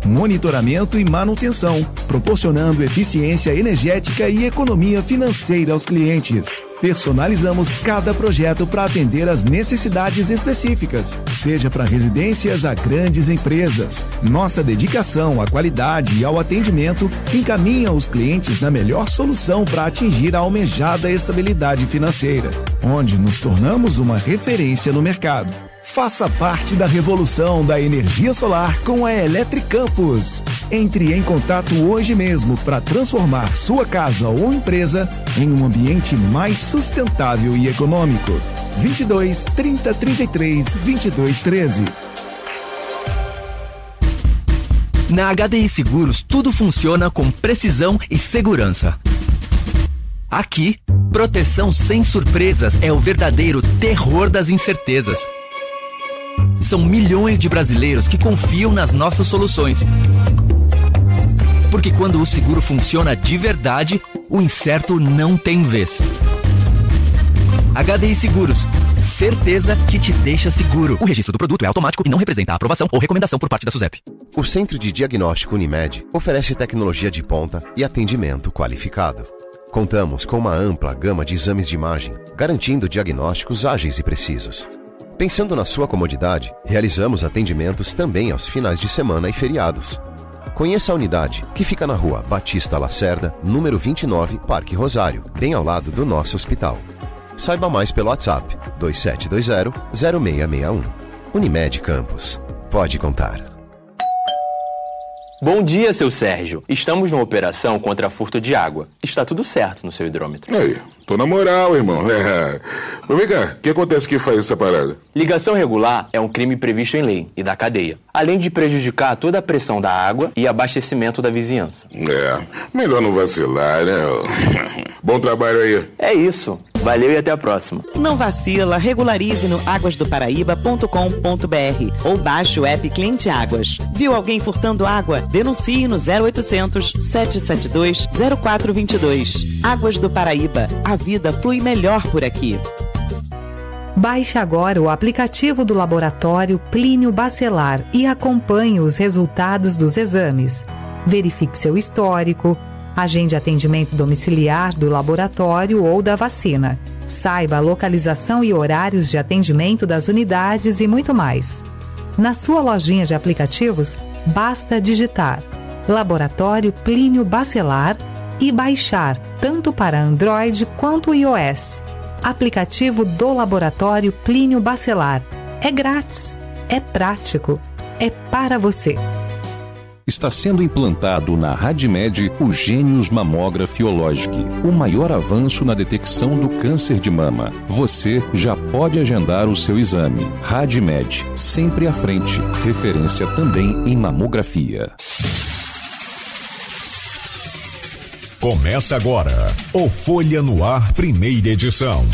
monitoramento e manutenção, proporcionando eficiência energética e economia financeira aos clientes. Personalizamos cada projeto para atender às necessidades específicas, seja para residências a grandes empresas. Nossa dedicação à qualidade e ao atendimento encaminha os clientes na melhor solução para atingir a almejada estabilidade financeira, onde nos tornamos uma referência no mercado. Faça parte da revolução da energia solar com a Eletricampus. Entre em contato hoje mesmo para transformar sua casa ou empresa em um ambiente mais sustentável e econômico. 22 30 33 22 13. Na HDI Seguros, tudo funciona com precisão e segurança. Aqui, proteção sem surpresas é o verdadeiro terror das incertezas. São milhões de brasileiros que confiam nas nossas soluções. Porque quando o seguro funciona de verdade, o incerto não tem vez. HDI Seguros. Certeza que te deixa seguro. O registro do produto é automático e não representa a aprovação ou recomendação por parte da SUSEP. O Centro de Diagnóstico Unimed oferece tecnologia de ponta e atendimento qualificado. Contamos com uma ampla gama de exames de imagem, garantindo diagnósticos ágeis e precisos. Pensando na sua comodidade, realizamos atendimentos também aos finais de semana e feriados. Conheça a unidade, que fica na rua Batista Lacerda, número 29, Parque Rosário, bem ao lado do nosso hospital. Saiba mais pelo WhatsApp 2720-0661. Unimed Campos. Pode contar. Bom dia, seu Sérgio. Estamos numa operação contra furto de água. Está tudo certo no seu hidrômetro. Aí, tô na moral, irmão. Mas vem cá, o que acontece que faz essa parada? Ligação irregular é um crime previsto em lei e da cadeia, além de prejudicar toda a pressão da água e abastecimento da vizinhança. Melhor não vacilar, né? Bom trabalho aí. É isso. Valeu e até a próxima. Não vacila, regularize no aguasdoparaíba.com.br ou baixe o app Cliente Águas. Viu alguém furtando água? Denuncie no 0800 772 0422. Águas do Paraíba. A vida flui melhor por aqui. Baixe agora o aplicativo do Laboratório Plínio Bacelar e acompanhe os resultados dos exames. Verifique seu histórico, agende atendimento domiciliar do laboratório ou da vacina. Saiba a localização e horários de atendimento das unidades e muito mais. Na sua lojinha de aplicativos, basta digitar Laboratório Plínio Bacelar e baixar tanto para Android quanto iOS. Aplicativo do Laboratório Plínio Bacelar. É grátis, é prático, é para você. Está sendo implantado na Radmed o Gênios Mammography Ologic, o maior avanço na detecção do câncer de mama. Você já pode agendar o seu exame. Radmed, sempre à frente, referência também em mamografia. Começa agora o Folha no Ar, primeira edição.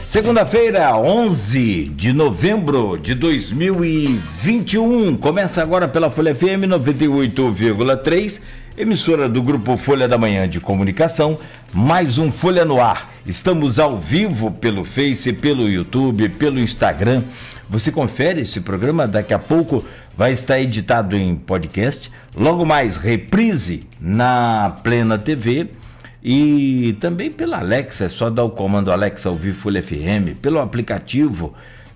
Segunda-feira, 11 de novembro de 2021. Começa agora pela Folha FM 98,3, emissora do Grupo Folha da Manhã de Comunicação, mais um Folha no Ar. Estamos ao vivo pelo Face, pelo YouTube, pelo Instagram. Você confere esse programa, daqui a pouco vai estar editado em podcast. Logo mais, reprise na Plena TV. E também pela Alexa, é só dar o comando Alexa ouvir Folha FM, pelo aplicativo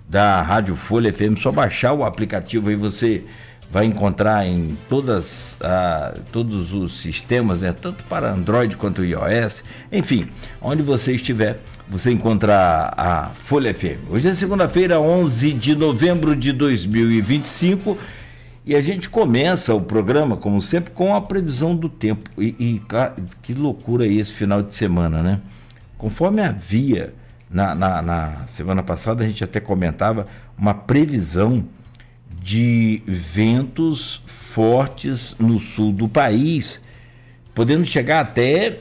da Rádio Folha FM, só baixar o aplicativo aí você vai encontrar em todos os sistemas, né? Tanto para Android quanto iOS, enfim, onde você estiver, você encontra a Folha FM. Hoje é segunda-feira, 11 de novembro de 2025. E a gente começa o programa, como sempre, com a previsão do tempo. E que loucura esse final de semana, né? Conforme havia, na semana passada, a gente até comentava, uma previsão de ventos fortes no sul do país, podendo chegar até,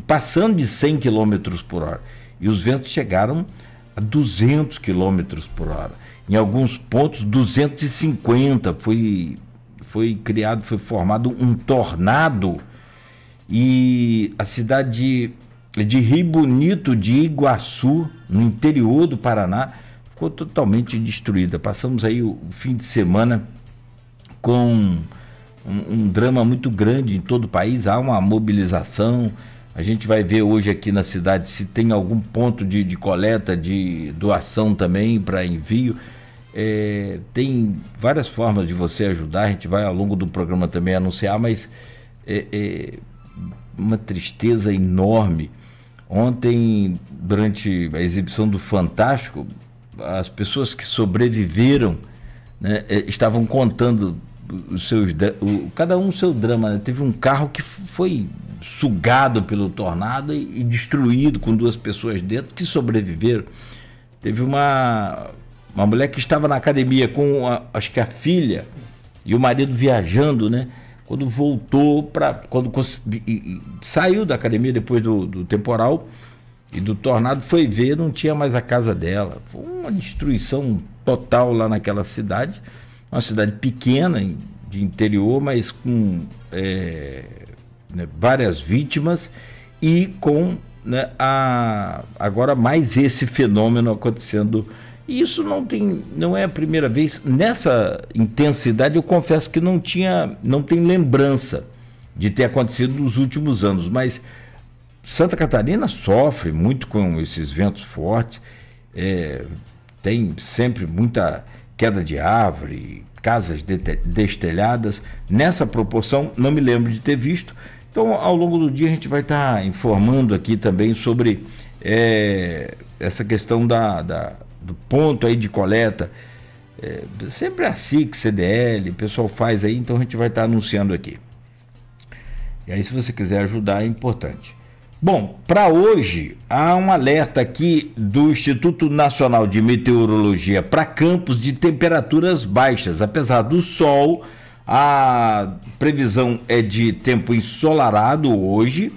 passando de 100 km por hora. E os ventos chegaram a 200 km por hora. Em alguns pontos, 250, foi formado um tornado, e a cidade de Rio Bonito de Iguaçu, no interior do Paraná, ficou totalmente destruída. Passamos aí o fim de semana com um drama muito grande em todo o país. Há uma mobilização. A gente vai ver hoje aqui na cidade se tem algum ponto de coleta, de doação também para envio. Tem várias formas de você ajudar, a gente vai ao longo do programa também anunciar, mas uma tristeza enorme. Ontem, durante a exibição do Fantástico, as pessoas que sobreviveram, né, estavam contando cada um o seu drama, né? Teve um carro que foi sugado pelo tornado e destruído, com 2 pessoas dentro que sobreviveram. Teve uma mulher que estava na academia com acho que a filha e o marido viajando, né? Quando voltou saiu da academia depois do temporal e do tornado, foi ver, não tinha mais a casa dela. Foi uma destruição total lá naquela cidade, uma cidade pequena de interior, mas com várias vítimas e com, né, agora mais esse fenômeno acontecendo. E isso não é a primeira vez. Nessa intensidade, eu confesso que não tem lembrança de ter acontecido nos últimos anos, mas Santa Catarina sofre muito com esses ventos fortes, tem sempre muita queda de árvore, casas destelhadas. Nessa proporção, não me lembro de ter visto. Então, ao longo do dia, a gente vai estar informando aqui também sobre essa questão do ponto aí de coleta, sempre a SIC, CDL, o pessoal faz aí, então a gente vai estar anunciando aqui. E aí, se você quiser ajudar, é importante. Bom, para hoje, há um alerta aqui do Instituto Nacional de Meteorologia para campos de temperaturas baixas. Apesar do sol, a previsão é de tempo ensolarado hoje,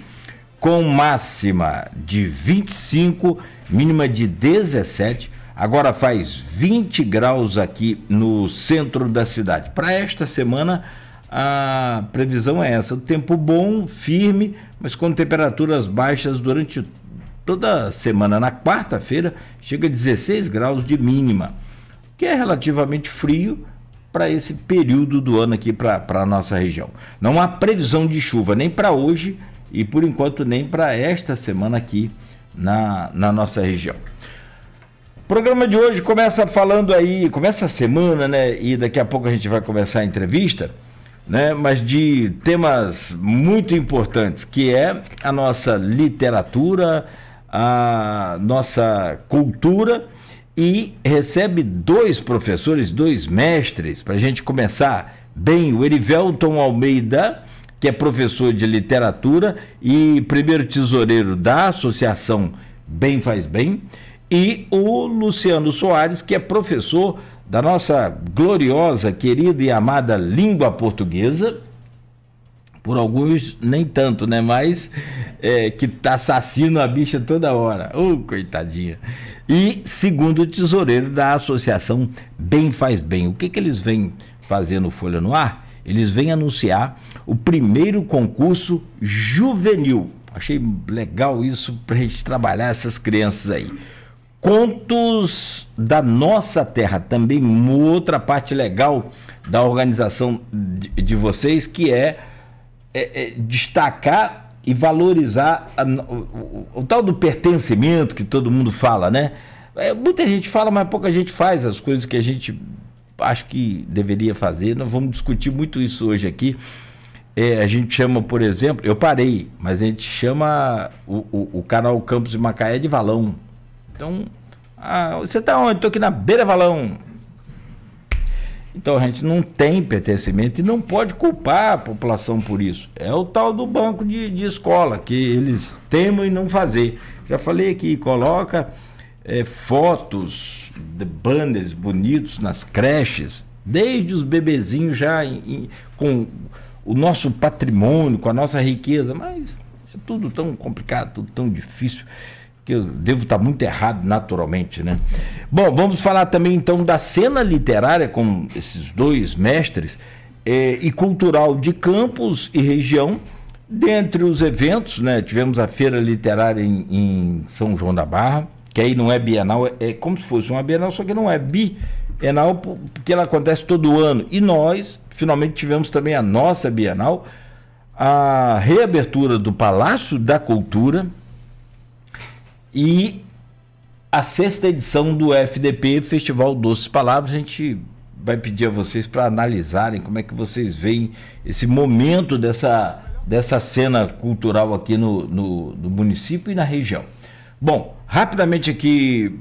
com máxima de 25, mínima de 17. Agora faz 20 graus aqui no centro da cidade. Para esta semana, a previsão é essa: o tempo bom, firme, mas com temperaturas baixas durante toda a semana. Na quarta-feira, chega a 16 graus de mínima, que é relativamente frio para esse período do ano aqui para a nossa região. Não há previsão de chuva nem para hoje e, por enquanto, nem para esta semana aqui na nossa região. O programa de hoje começa a semana, né? E daqui a pouco a gente vai começar a entrevista, né? Mas de temas muito importantes, que é a nossa literatura, a nossa cultura, e recebe 2 professores, 2 mestres, para a gente começar bem. O Erivelton Almeida, que é professor de literatura e primeiro tesoureiro da Associação Bem Faz Bem, e o Luciano Soares, que é professor da nossa gloriosa, querida e amada língua portuguesa, Por alguns, nem tanto, né? Mas que tá assassino a bicha toda hora. Coitadinha. E segundo o tesoureiro da associação Bem Faz Bem, o que eles vêm fazer no Folha no Ar? Eles vêm anunciar o primeiro concurso juvenil. Achei legal isso para a gente trabalhar essas crianças aí. Contos da Nossa Terra, também uma outra parte legal da organização de vocês, que é destacar e valorizar o tal do pertencimento que todo mundo fala, né? Muita gente fala, mas pouca gente faz as coisas que a gente acho que deveria fazer. Nós vamos discutir muito isso hoje aqui. A gente chama, por exemplo, eu parei, mas a gente chama o canal Campos de Macaé de Valão. Então, você está onde? Estou aqui na Beira Valão. Então a gente não tem pertencimento e não pode culpar a população por isso. É o tal do banco de escola, que eles temem em não fazer. Já falei aqui, coloca fotos de banners bonitos nas creches, desde os bebezinhos já com o nosso patrimônio, com a nossa riqueza, mas é tudo tão complicado, tudo tão difícil, que eu devo estar muito errado naturalmente, né? Bom, vamos falar também então da cena literária com esses dois mestres e cultural de Campos e região. Dentre os eventos, né, tivemos a Feira Literária em São João da Barra, que aí não é bienal, é como se fosse uma bienal, só que não é bienal porque ela acontece todo ano. E nós finalmente tivemos também a nossa bienal, a reabertura do Palácio da Cultura e a 6ª edição do FDP, Festival Doces Palavras. A gente vai pedir a vocês para analisarem como é que vocês veem esse momento dessa cena cultural aqui no município e na região. Bom, rapidamente aqui,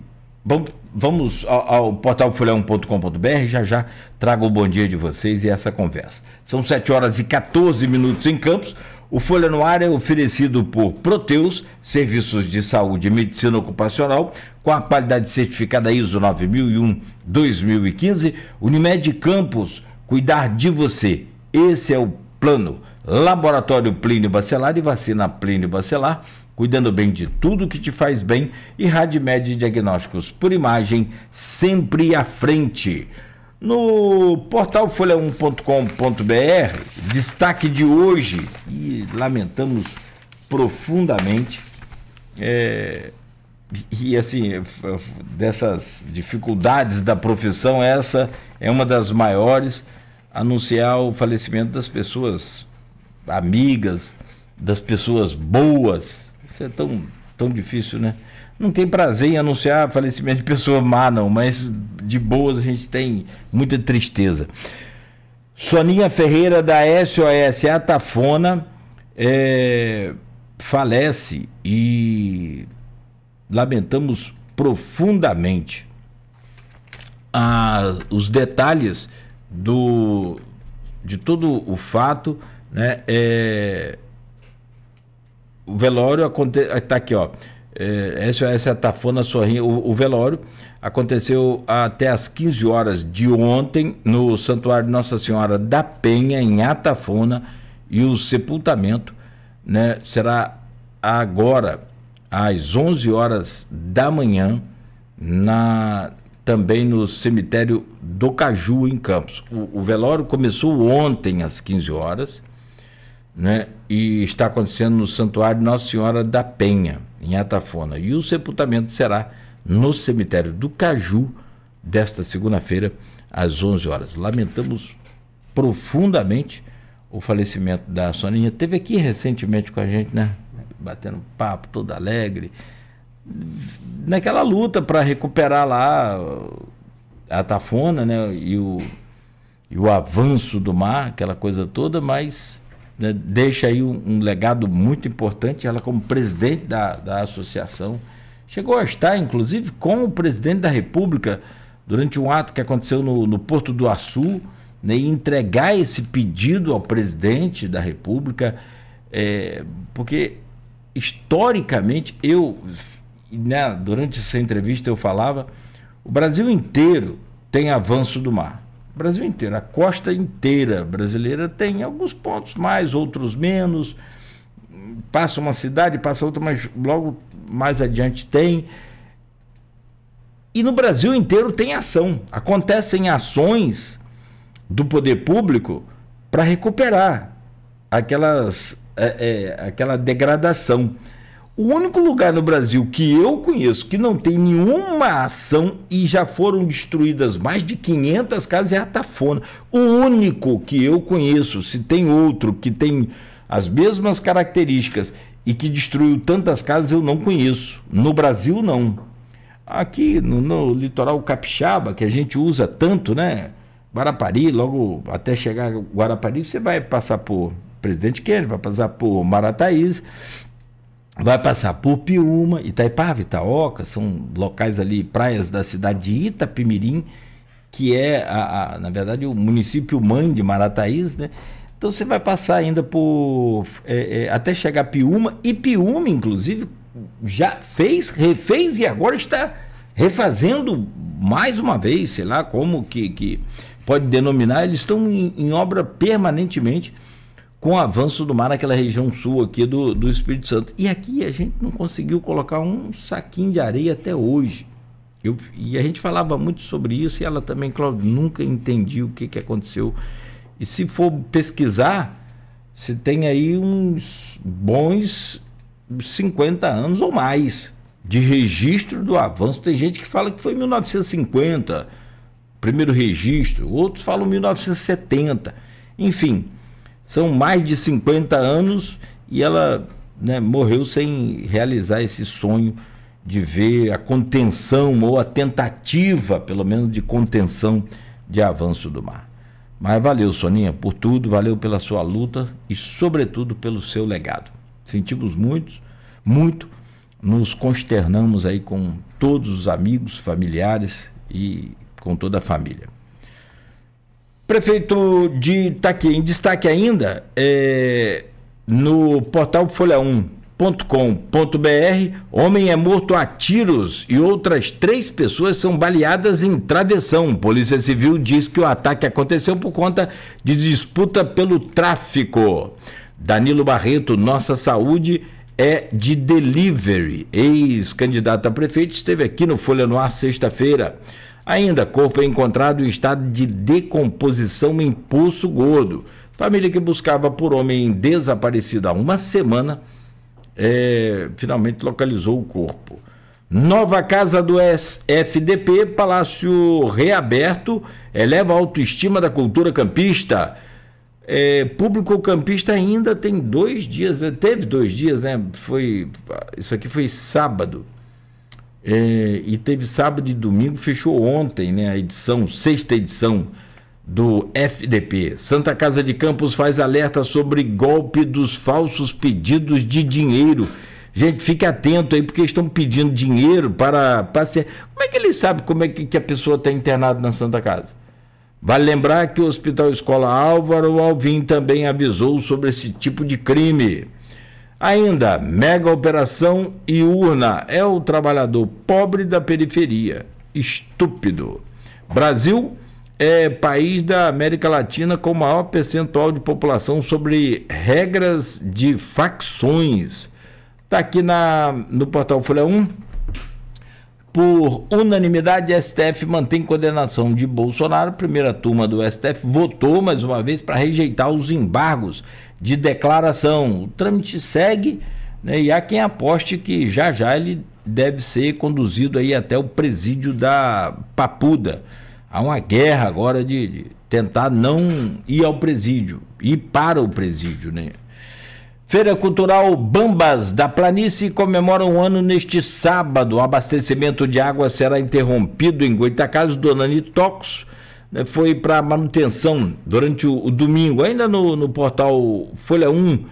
vamos ao portal folha1.com.br, já trago o bom dia de vocês e essa conversa. São 7h14 em Campos. O Folha no Ar é oferecido por Proteus, serviços de saúde e medicina ocupacional, com a qualidade certificada ISO 9001-2015. Unimed Campos, cuidar de você. Esse é o plano. Laboratório Plínio Bacelar e vacina Plínio Bacelar, cuidando bem de tudo que te faz bem. E Radmed Diagnósticos por Imagem, sempre à frente. No portal folha1.com.br, destaque de hoje, e lamentamos profundamente, e assim, dessas dificuldades da profissão, essa é uma das maiores, anunciar o falecimento das pessoas amigas, das pessoas boas. Isso é tão difícil, né? Não tem prazer em anunciar falecimento de pessoa má, não, mas de boas a gente tem muita tristeza. Soninha Ferreira, da SOS Atafona, falece e lamentamos profundamente. Os detalhes de todo o fato, né? O velório está aqui, ó. SOS Atafona Sorrinha. O velório aconteceu até às 15 horas de ontem no Santuário de Nossa Senhora da Penha, em Atafona, e o sepultamento, né, será agora às 11 horas da manhã, também no cemitério do Caju, em Campos. O velório começou ontem às 15 horas, né, e está acontecendo no Santuário de Nossa Senhora da Penha, em Atafona. E o sepultamento será no cemitério do Caju, desta segunda-feira, às 11 horas. Lamentamos profundamente o falecimento da Soninha. Teve aqui recentemente com a gente, né? Batendo papo, todo alegre, naquela luta para recuperar lá a Atafona, né? E o avanço do mar, aquela coisa toda, mas, né, deixa aí um legado muito importante. Ela, como presidente da associação, chegou a estar, inclusive, com o presidente da República durante um ato que aconteceu no Porto do Açu, né, e entregar esse pedido ao presidente da República, porque historicamente, né, durante essa entrevista eu falava, o Brasil inteiro tem avanço do mar, Brasil inteiro, a costa inteira brasileira tem alguns pontos mais, outros menos. Passa uma cidade, passa outra, mas logo mais adiante tem. E no Brasil inteiro tem ação. Acontecem ações do poder público para recuperar aquela degradação. O único lugar no Brasil que eu conheço que não tem nenhuma ação e já foram destruídas mais de 500 casas é a Tafona. O único que eu conheço, se tem outro que tem as mesmas características e que destruiu tantas casas, eu não conheço. No Brasil, não. Aqui no litoral capixaba, que a gente usa tanto, né? Guarapari, logo até chegar a Guarapari, você vai passar por Presidente Kennedy, vai passar por Marataízes, vai passar por Piúma, Itaipava, Itaoca, são locais ali, praias da cidade de Itapemirim, que é, na verdade, o município mãe de Marataízes, né? Então você vai passar ainda por até chegar a Piúma, e Piúma, inclusive, já refez e agora está refazendo mais uma vez, sei lá como que pode denominar, eles estão em obra permanentemente com o avanço do mar naquela região sul aqui do Espírito Santo. E aqui a gente não conseguiu colocar um saquinho de areia até hoje. E a gente falava muito sobre isso e ela também, Cláudio, nunca entendia o que aconteceu. E se for pesquisar, você tem aí uns bons 50 anos ou mais de registro do avanço. Tem gente que fala que foi em 1950, primeiro registro, outros falam 1970. Enfim, são mais de 50 anos e ela, né, morreu sem realizar esse sonho de ver a contenção ou a tentativa, pelo menos, de contenção de avanço do mar. Mas valeu, Soninha, por tudo, valeu pela sua luta e, sobretudo, pelo seu legado. Sentimos muito, nos consternamos aí com todos os amigos, familiares e com toda a família. Prefeito de Itaqui, em destaque ainda, no portal folha1.com.br, homem é morto a tiros e outras 3 pessoas são baleadas em travessão. Polícia Civil diz que o ataque aconteceu por conta de disputa pelo tráfico. Danilo Barreto, Nossa Saúde é de delivery. Ex-candidato a prefeito esteve aqui no Folha no Ar sexta-feira. Ainda, corpo é encontrado em estado de decomposição em Poço Gordo. Família que buscava por homem desaparecido há uma semana, finalmente localizou o corpo. Nova casa do FDP, Palácio reaberto, eleva a autoestima da cultura campista. Público campista ainda tem 2 dias, né? Teve 2 dias, né? Isso aqui foi sábado. E teve sábado e domingo, fechou ontem, né? A edição, 6ª edição do FDP. Santa Casa de Campos faz alerta sobre golpe dos falsos pedidos de dinheiro. Gente, fique atento aí, porque estão pedindo dinheiro para ser. Como é que eles sabem como é que a pessoa está internada na Santa Casa? Vale lembrar que o Hospital Escola Álvaro Alvim também avisou sobre esse tipo de crime. Ainda, mega operação e urna é o trabalhador pobre da periferia. Estúpido. Brasil é país da América Latina com maior percentual de população sobre regras de facções. Está aqui no portal Folha 1. Por unanimidade, STF mantém condenação de Bolsonaro. Primeira turma do STF votou mais uma vez para rejeitar os embargos de declaração. O trâmite segue, né, e há quem aposte que já ele deve ser conduzido aí até o presídio da Papuda. Há uma guerra agora de tentar não ir ao presídio, ir para o presídio, né? Feira Cultural Bambas da Planície comemora um ano neste sábado. O abastecimento de água será interrompido em Goitacazes. Dona Nitox, né, foi para manutenção durante o domingo. Ainda no portal folha1.com.br.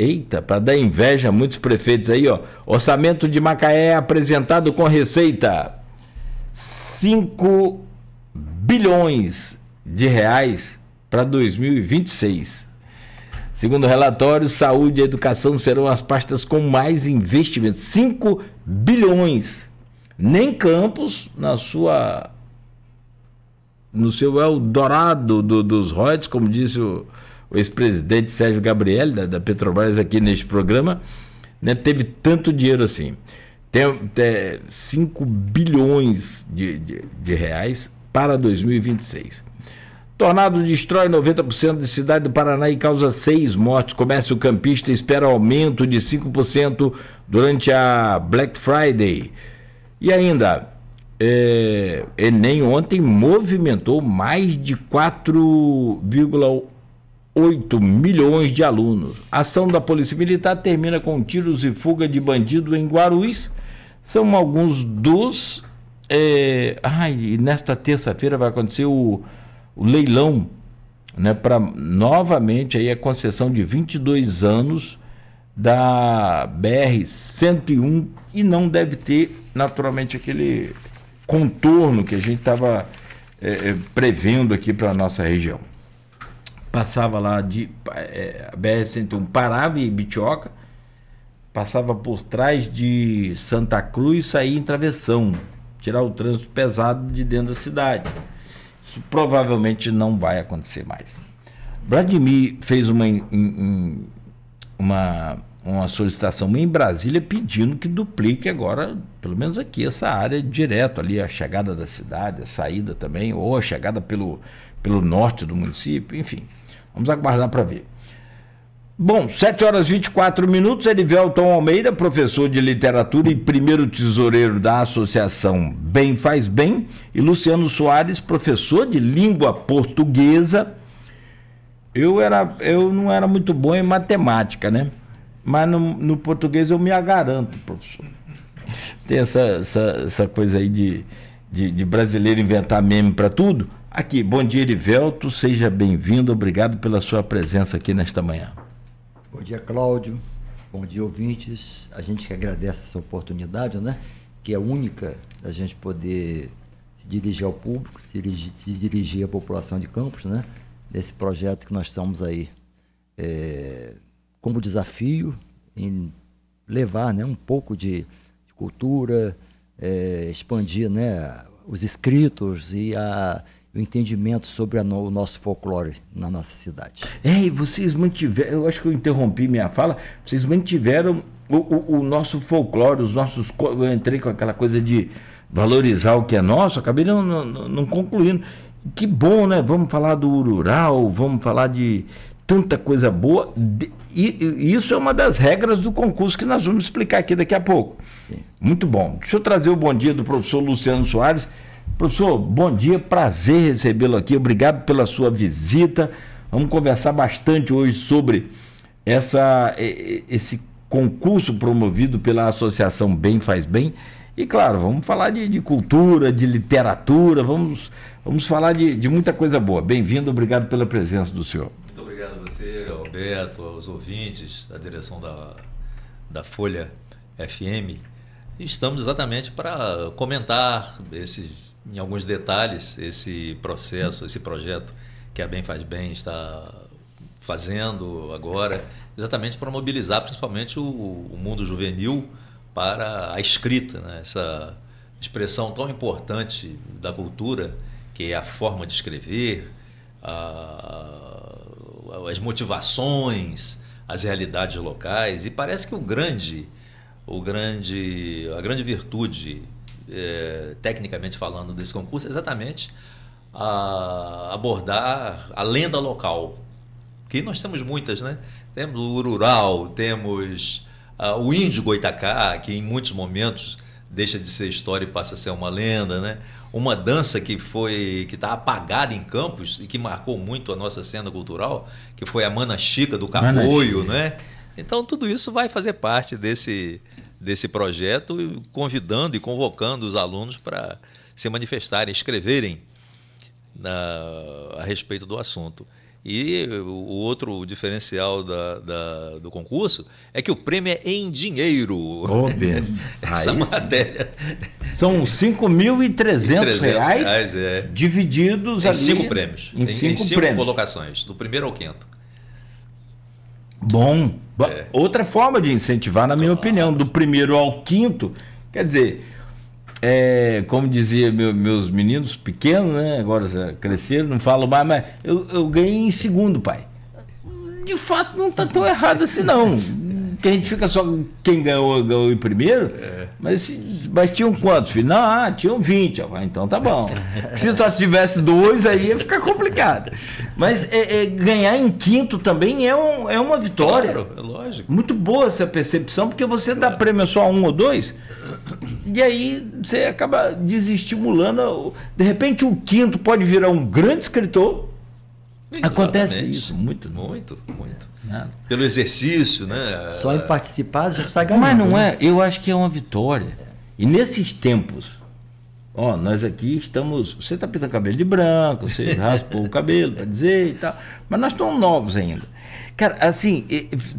Eita, para dar inveja a muitos prefeitos aí, ó. Orçamento de Macaé apresentado com receita 5 bilhões de reais para 2026. Segundo o relatório, saúde e educação serão as pastas com mais investimentos. 5 bilhões. Nem Campos, na sua no seu Eldorado dos royalties, como disse o ex-presidente Sérgio Gabrielli, da Petrobras, aqui neste programa, né, teve tanto dinheiro assim. Tem 5 bilhões de reais para 2026. Tornado destrói 90% da cidade do Paraná e causa 6 mortes. Comércio campista espera aumento de 5% durante a Black Friday. E ainda, Enem ontem movimentou mais de 4,8 milhões de alunos. A ação da Polícia Militar termina com tiros e fuga de bandido em Guarulhos. São alguns dos... e nesta terça-feira vai acontecer o leilão, né, para novamente aí a concessão de 22 anos da BR-101, e não deve ter naturalmente aquele contorno que a gente estava prevendo aqui para a nossa região. Passava lá a BR-101 parava em Bitioca, passava por trás de Santa Cruz e saía em Travessão, tirar o trânsito pesado de dentro da cidade. Isso provavelmente não vai acontecer mais. Vladimir fez uma solicitação em Brasília pedindo que duplique agora, pelo menos aqui, essa área direto ali, a chegada da cidade, a saída também, ou a chegada pelo norte do município, enfim. Vamos aguardar para ver. Bom, 7h24, Erivelton Almeida, professor de literatura e primeiro tesoureiro da Associação Bem Faz Bem, e Luciano Soares, professor de língua portuguesa. Eu não era muito bom em matemática, né? Mas no português eu me agaranto, professor. Tem essa coisa aí de brasileiro inventar meme para tudo. Aqui, bom dia, Erivelton, seja bem-vindo, obrigado pela sua presença aqui nesta manhã. Bom dia, Cláudio. Bom dia, ouvintes. A gente que agradece essa oportunidade, né? Que é única da gente poder se dirigir ao público, se dirigir à população de Campos, né? Desse projeto que nós estamos aí como desafio em levar, né, um pouco de cultura, expandir, né, os escritos e o entendimento sobre o nosso folclore na nossa cidade. E vocês mantiveram, eu acho que eu interrompi minha fala, vocês mantiveram o nosso folclore, eu entrei com aquela coisa de valorizar o que é nosso, acabei não concluindo. Que bom, né? Vamos falar do rural, vamos falar de tanta coisa boa, e isso é uma das regras do concurso que nós vamos explicar aqui daqui a pouco. Sim. Muito bom. Deixa eu trazer o bom dia do professor Luciano Soares. Professor, bom dia, prazer recebê-lo aqui, obrigado pela sua visita. Vamos conversar bastante hoje sobre esse concurso promovido pela Associação Bem Faz Bem. E claro, vamos falar de cultura, de literatura, vamos falar de muita coisa boa. Bem-vindo, obrigado pela presença do senhor. Muito obrigado a você, Alberto, aos ouvintes, à direção da Folha FM. Estamos exatamente para comentar em alguns detalhes esse processo, esse projeto que a Bem Faz Bem está fazendo agora, exatamente para mobilizar principalmente o mundo juvenil para a escrita, né? Essa expressão tão importante da cultura, que é a forma de escrever, as motivações, as realidades locais. E parece que a grande virtude, tecnicamente falando, desse concurso é exatamente abordar a lenda local, que nós temos muitas, né? Temos o rural, temos o índio Goitacá, que em muitos momentos deixa de ser história e passa a ser uma lenda, né? Uma dança que está apagada em Campos e que marcou muito a nossa cena cultural, que foi a Mana Chica do Capoio, né? Então tudo isso vai fazer parte desse projeto, convidando e convocando os alunos para se manifestarem, escreverem a respeito do assunto. E o outro diferencial do concurso é que o prêmio é em dinheiro. Essa matéria. São R$5.300 divididos em ali 5 prêmios. Em 5 colocações, do primeiro ao quinto. Bom. Outra forma de incentivar, na minha opinião, do primeiro ao quinto, quer dizer, como dizia meus meninos pequenos, né? Agora já cresceram, não falo mais, mas eu ganhei em segundo, pai. De fato, não está tão errado assim, não. Que a gente fica só quem ganhou em primeiro, mas tinham quantos, filho? Não, tinham 20. Então tá bom. Se só tivesse 2, aí ia ficar complicado. Mas ganhar em quinto também é uma vitória. Claro, é lógico. Muito boa essa percepção, porque você dá prêmio só a 1 ou 2, e aí você acaba desestimulando. De repente, o quinto pode virar um grande escritor. Exatamente. Acontece isso muito. Pelo exercício, né? Só em participar já está ganhando. Mas não é, eu acho que é uma vitória. E nesses tempos, nós aqui estamos. Você está pintando cabelo de branco, você raspou o cabelo para dizer e tal, mas nós estamos novos ainda. Cara, assim,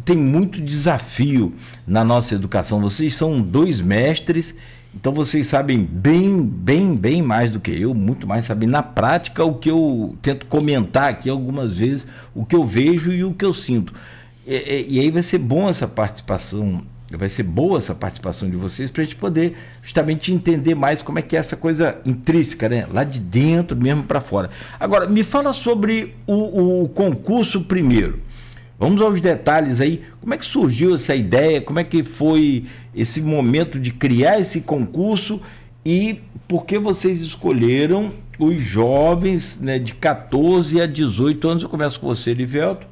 tem muito desafio na nossa educação. Vocês são 2 mestres, então vocês sabem bem mais do que eu, muito mais sabem na prática o que eu tento comentar aqui algumas vezes, o que eu vejo e o que eu sinto. E aí vai ser bom essa participação, vai ser boa essa participação de vocês para a gente poder justamente entender mais como é que é essa coisa intrínseca, né? Lá de dentro mesmo para fora. Agora, me fala sobre o concurso primeiro. Vamos aos detalhes aí. Como é que surgiu essa ideia? Como é que foi esse momento de criar esse concurso? E por que vocês escolheram os jovens, né, de 14 a 18 anos? Eu começo com você, Livelto.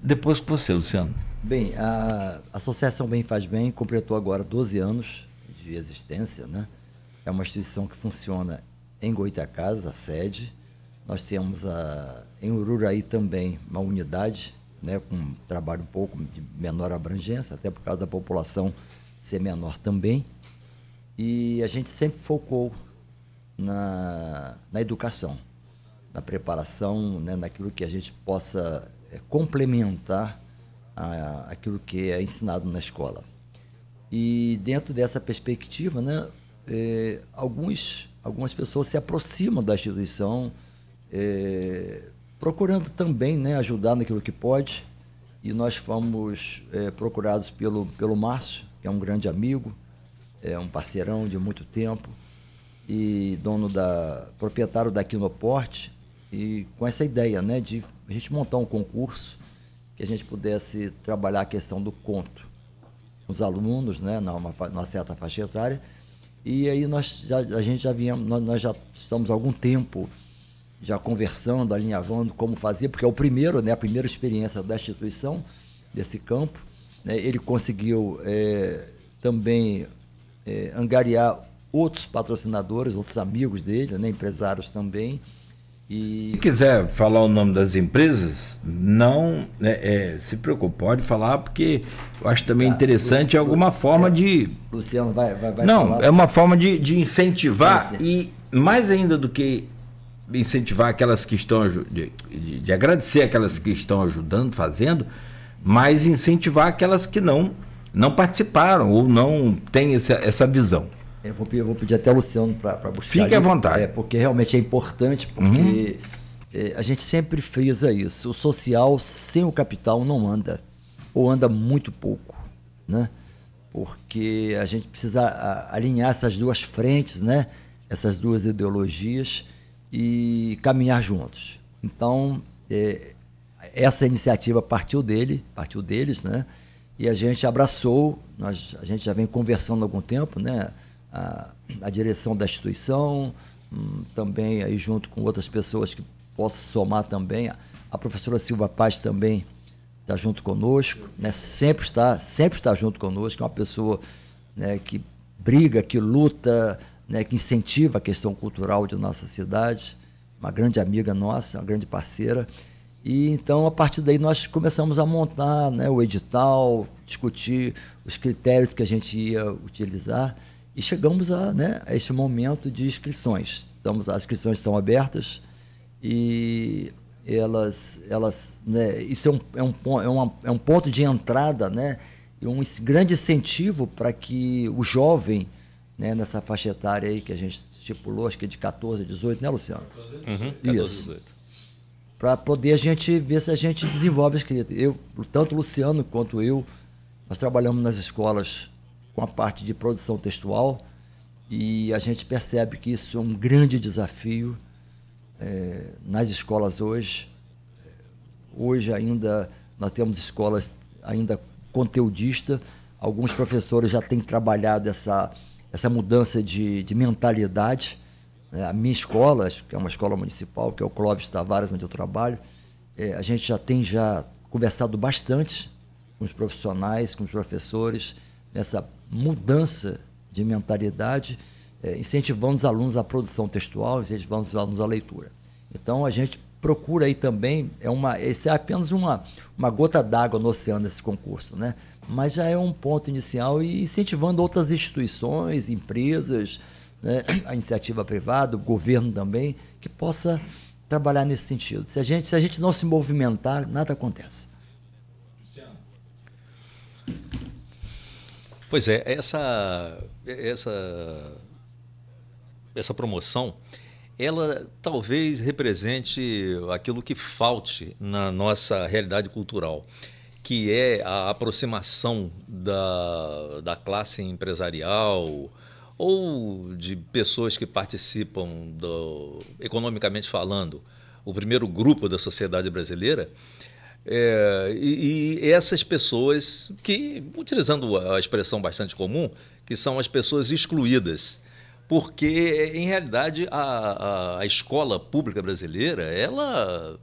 Depois com você, Luciano. Bem, a Associação Bem Faz Bem completou agora 12 anos de existência, né? É uma instituição que funciona em Goitacazes, a sede. Nós temos em Ururaí também uma unidade, né, com um trabalho um pouco de menor abrangência, até por causa da população ser menor também. E a gente sempre focou na educação, na preparação, né, naquilo que a gente possa complementar aquilo que é ensinado na escola. E dentro dessa perspectiva, né, algumas pessoas se aproximam da instituição, procurando também, né, ajudar naquilo que pode, e nós fomos procurados pelo Márcio, que é um grande amigo, um parceirão de muito tempo, e proprietário da Quinoporte, e com essa ideia, né, de a gente montar um concurso que a gente pudesse trabalhar a questão do conto com os alunos, né, numa certa faixa etária. E aí nós já estamos há algum tempo já conversando, alinhavando como fazer, porque é o primeiro, né, a primeira experiência da instituição desse campo, né. Ele conseguiu também angariar outros patrocinadores, outros amigos dele, né, empresários também. E... Se quiser falar o nome das empresas, não se preocupe, pode falar, porque eu acho também interessante alguma forma de... Luciano vai não, falar. É uma forma de incentivar, sim. E mais ainda do que incentivar aquelas que estão de agradecer aquelas que estão ajudando, fazendo, mas incentivar aquelas que não participaram ou não têm essa visão. Eu vou pedir até o Luciano para buscar. Fique à vontade. Porque realmente é importante, porque a gente sempre frisa isso. O social sem o capital não anda, ou anda muito pouco, né? Porque a gente precisa alinhar essas duas frentes, né? Essas duas ideologias e caminhar juntos. Então, essa iniciativa partiu deles, né? E a gente abraçou, a gente já vem conversando há algum tempo, né? A direção da instituição, também aí junto com outras pessoas que possam somar também. A professora Silva Paz também está junto conosco, né? Sempre está junto conosco, é uma pessoa, né, que briga, que luta, né, que incentiva a questão cultural de nossa cidade, uma grande amiga nossa, uma grande parceira. E então, a partir daí, nós começamos a montar, né, o edital, discutir os critérios que a gente ia utilizar, e chegamos a esse momento de inscrições. As inscrições estão abertas e elas né, isso é um ponto de entrada, né, e um grande incentivo para que o jovem, né, nessa faixa etária aí que a gente estipulou, acho que é de 14 a 18, né, Luciano? 14 a 18. Para poder a gente ver se a gente desenvolve a escrita. Tanto o Luciano quanto eu, nós trabalhamos nas escolas com a parte de produção textual, E a gente percebe que isso é um grande desafio nas escolas hoje. Hoje ainda nós temos escolas ainda conteudistas. Alguns professores já têm trabalhado essa mudança de mentalidade. A minha escola, que é uma escola municipal, que é o Clóvis Tavares, onde eu trabalho, a gente já tem conversado bastante com os profissionais, com os professores, nessa mudança de mentalidade, incentivando os alunos à produção textual, incentivando os alunos à leitura. Então, a gente procura aí também, esse é apenas uma gota d'água no oceano desse concurso, né? Mas já é um ponto inicial e incentivando outras instituições, empresas, né? A iniciativa privada, o governo também, que possa trabalhar nesse sentido. Se a gente não se movimentar, nada acontece. Pois é, essa promoção, ela talvez represente aquilo que falte na nossa realidade cultural, que é a aproximação da classe empresarial ou de pessoas que participam economicamente falando, o primeiro grupo da sociedade brasileira, e essas pessoas que, utilizando a expressão bastante comum, que são as pessoas excluídas, porque, em realidade, a escola pública brasileira, ela,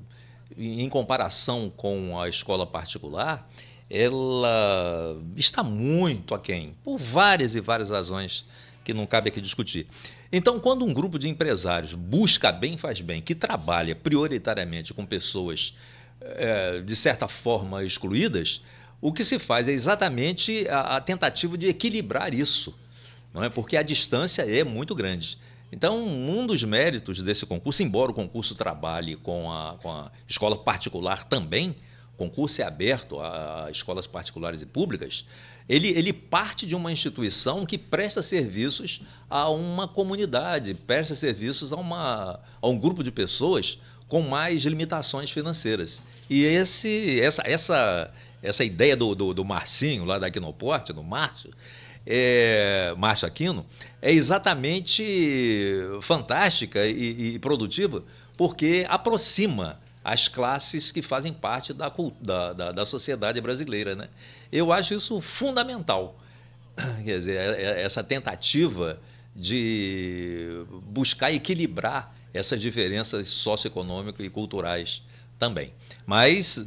em comparação com a escola particular, ela está muito aquém, por várias e várias razões que não cabe aqui discutir. Então, quando um grupo de empresários busca bem, faz bem, que trabalha prioritariamente com pessoas, de certa forma, excluídas, o que se faz é exatamente a tentativa de equilibrar isso, não é? Porque a distância é muito grande. Então, um dos méritos desse concurso, embora o concurso trabalhe com a escola particular também, o concurso é aberto a escolas particulares e públicas, ele parte de uma instituição que presta serviços a uma comunidade, presta serviços a um grupo de pessoas com mais limitações financeiras. E essa ideia do Marcinho, lá da Aquinoporte, do Márcio Aquino, é exatamente fantástica e produtiva, porque aproxima as classes que fazem parte da sociedade brasileira, né? Eu acho isso fundamental. Quer dizer, essa tentativa de buscar equilibrar essas diferenças socioeconômicas e culturais também. Mas,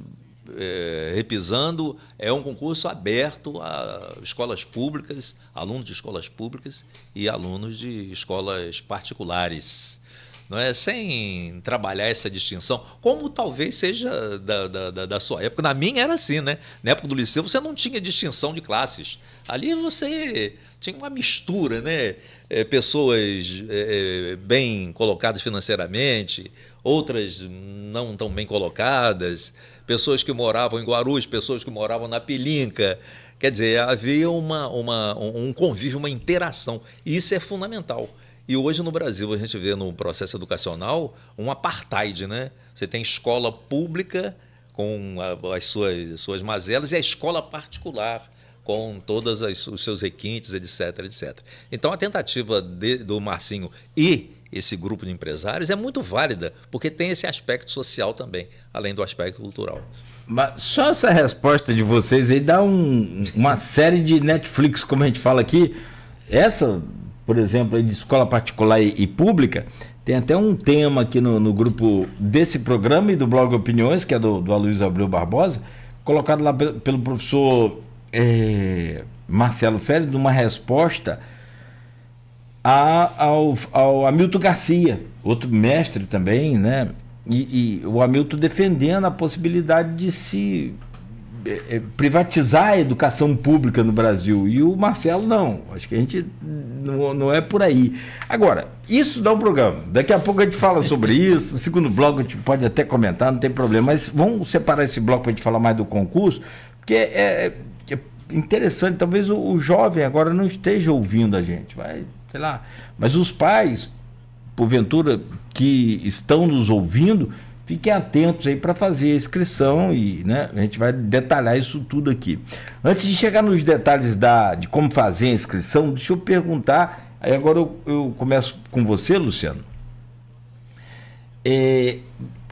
repisando, é um concurso aberto a escolas públicas, alunos de escolas públicas e alunos de escolas particulares, não é? Sem trabalhar essa distinção, como talvez seja da sua época. Na minha era assim, né? Na época do liceu você não tinha distinção de classes. Ali você tinha uma mistura, né? Pessoas bem colocadas financeiramente, outras não tão bem colocadas, pessoas que moravam em Guarulhos, pessoas que moravam na Pelinca. Quer dizer, havia um convívio, uma interação. E isso é fundamental. E hoje no Brasil a gente vê no processo educacional um apartheid, né? Você tem escola pública com as suas mazelas e a escola particular com todos os seus requintes, etc, etc. Então a tentativa do Marcinho e esse grupo de empresários é muito válida, porque tem esse aspecto social também, além do aspecto cultural. Mas só essa resposta de vocês aí dá uma série de Netflix, como a gente fala aqui. Essa, por exemplo, de escola particular e pública, tem até um tema aqui no grupo desse programa e do blog Opiniões, que é do Aloysio Abreu Barbosa, colocado lá pelo professor Marcelo Félix, numa resposta ao Hamilton Garcia, outro mestre também, né? E o Hamilton defendendo a possibilidade de se privatizar a educação pública no Brasil. E o Marcelo não. Acho que a gente não é por aí. Agora, isso dá um programa. Daqui a pouco a gente fala sobre isso. No segundo bloco a gente pode até comentar, não tem problema. Mas vamos separar esse bloco para a gente falar mais do concurso, porque é interessante. Talvez o jovem agora não esteja ouvindo a gente. Sei lá. Mas os pais, porventura, que estão nos ouvindo, fiquem atentos aí para fazer a inscrição e, né, a gente vai detalhar isso tudo aqui. Antes de chegar nos detalhes de como fazer a inscrição, deixa eu perguntar Aí agora eu começo com você, Luciano.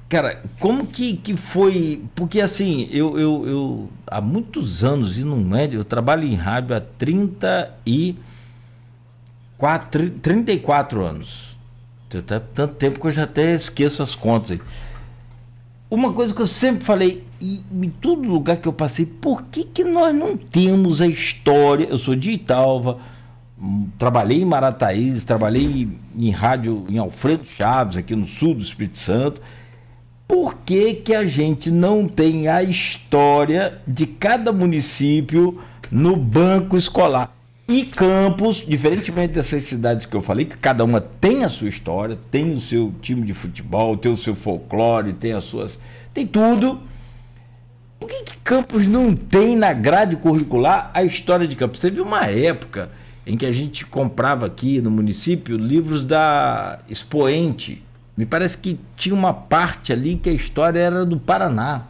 Cara, como que foi? Porque assim, eu há muitos anos, e não é, eu trabalho em rádio há 34 anos. Tanto tempo que eu já até esqueço as contas aí. Uma coisa que eu sempre falei, e em todo lugar que eu passei, por que nós não temos a história? Eu sou de Italva, trabalhei em Marataízes, trabalhei em rádio em Alfredo Chaves, aqui no sul do Espírito Santo. Por que a gente não tem a história de cada município no banco escolar? E Campos, diferentemente dessas cidades que eu falei, que cada uma tem a sua história, tem o seu time de futebol, tem o seu folclore, tem as suas... tem tudo. Por que Campos não tem na grade curricular a história de Campos? Você viu uma época em que a gente comprava aqui no município livros da Expoente. Me parece que tinha uma parte ali que a história era do Paraná.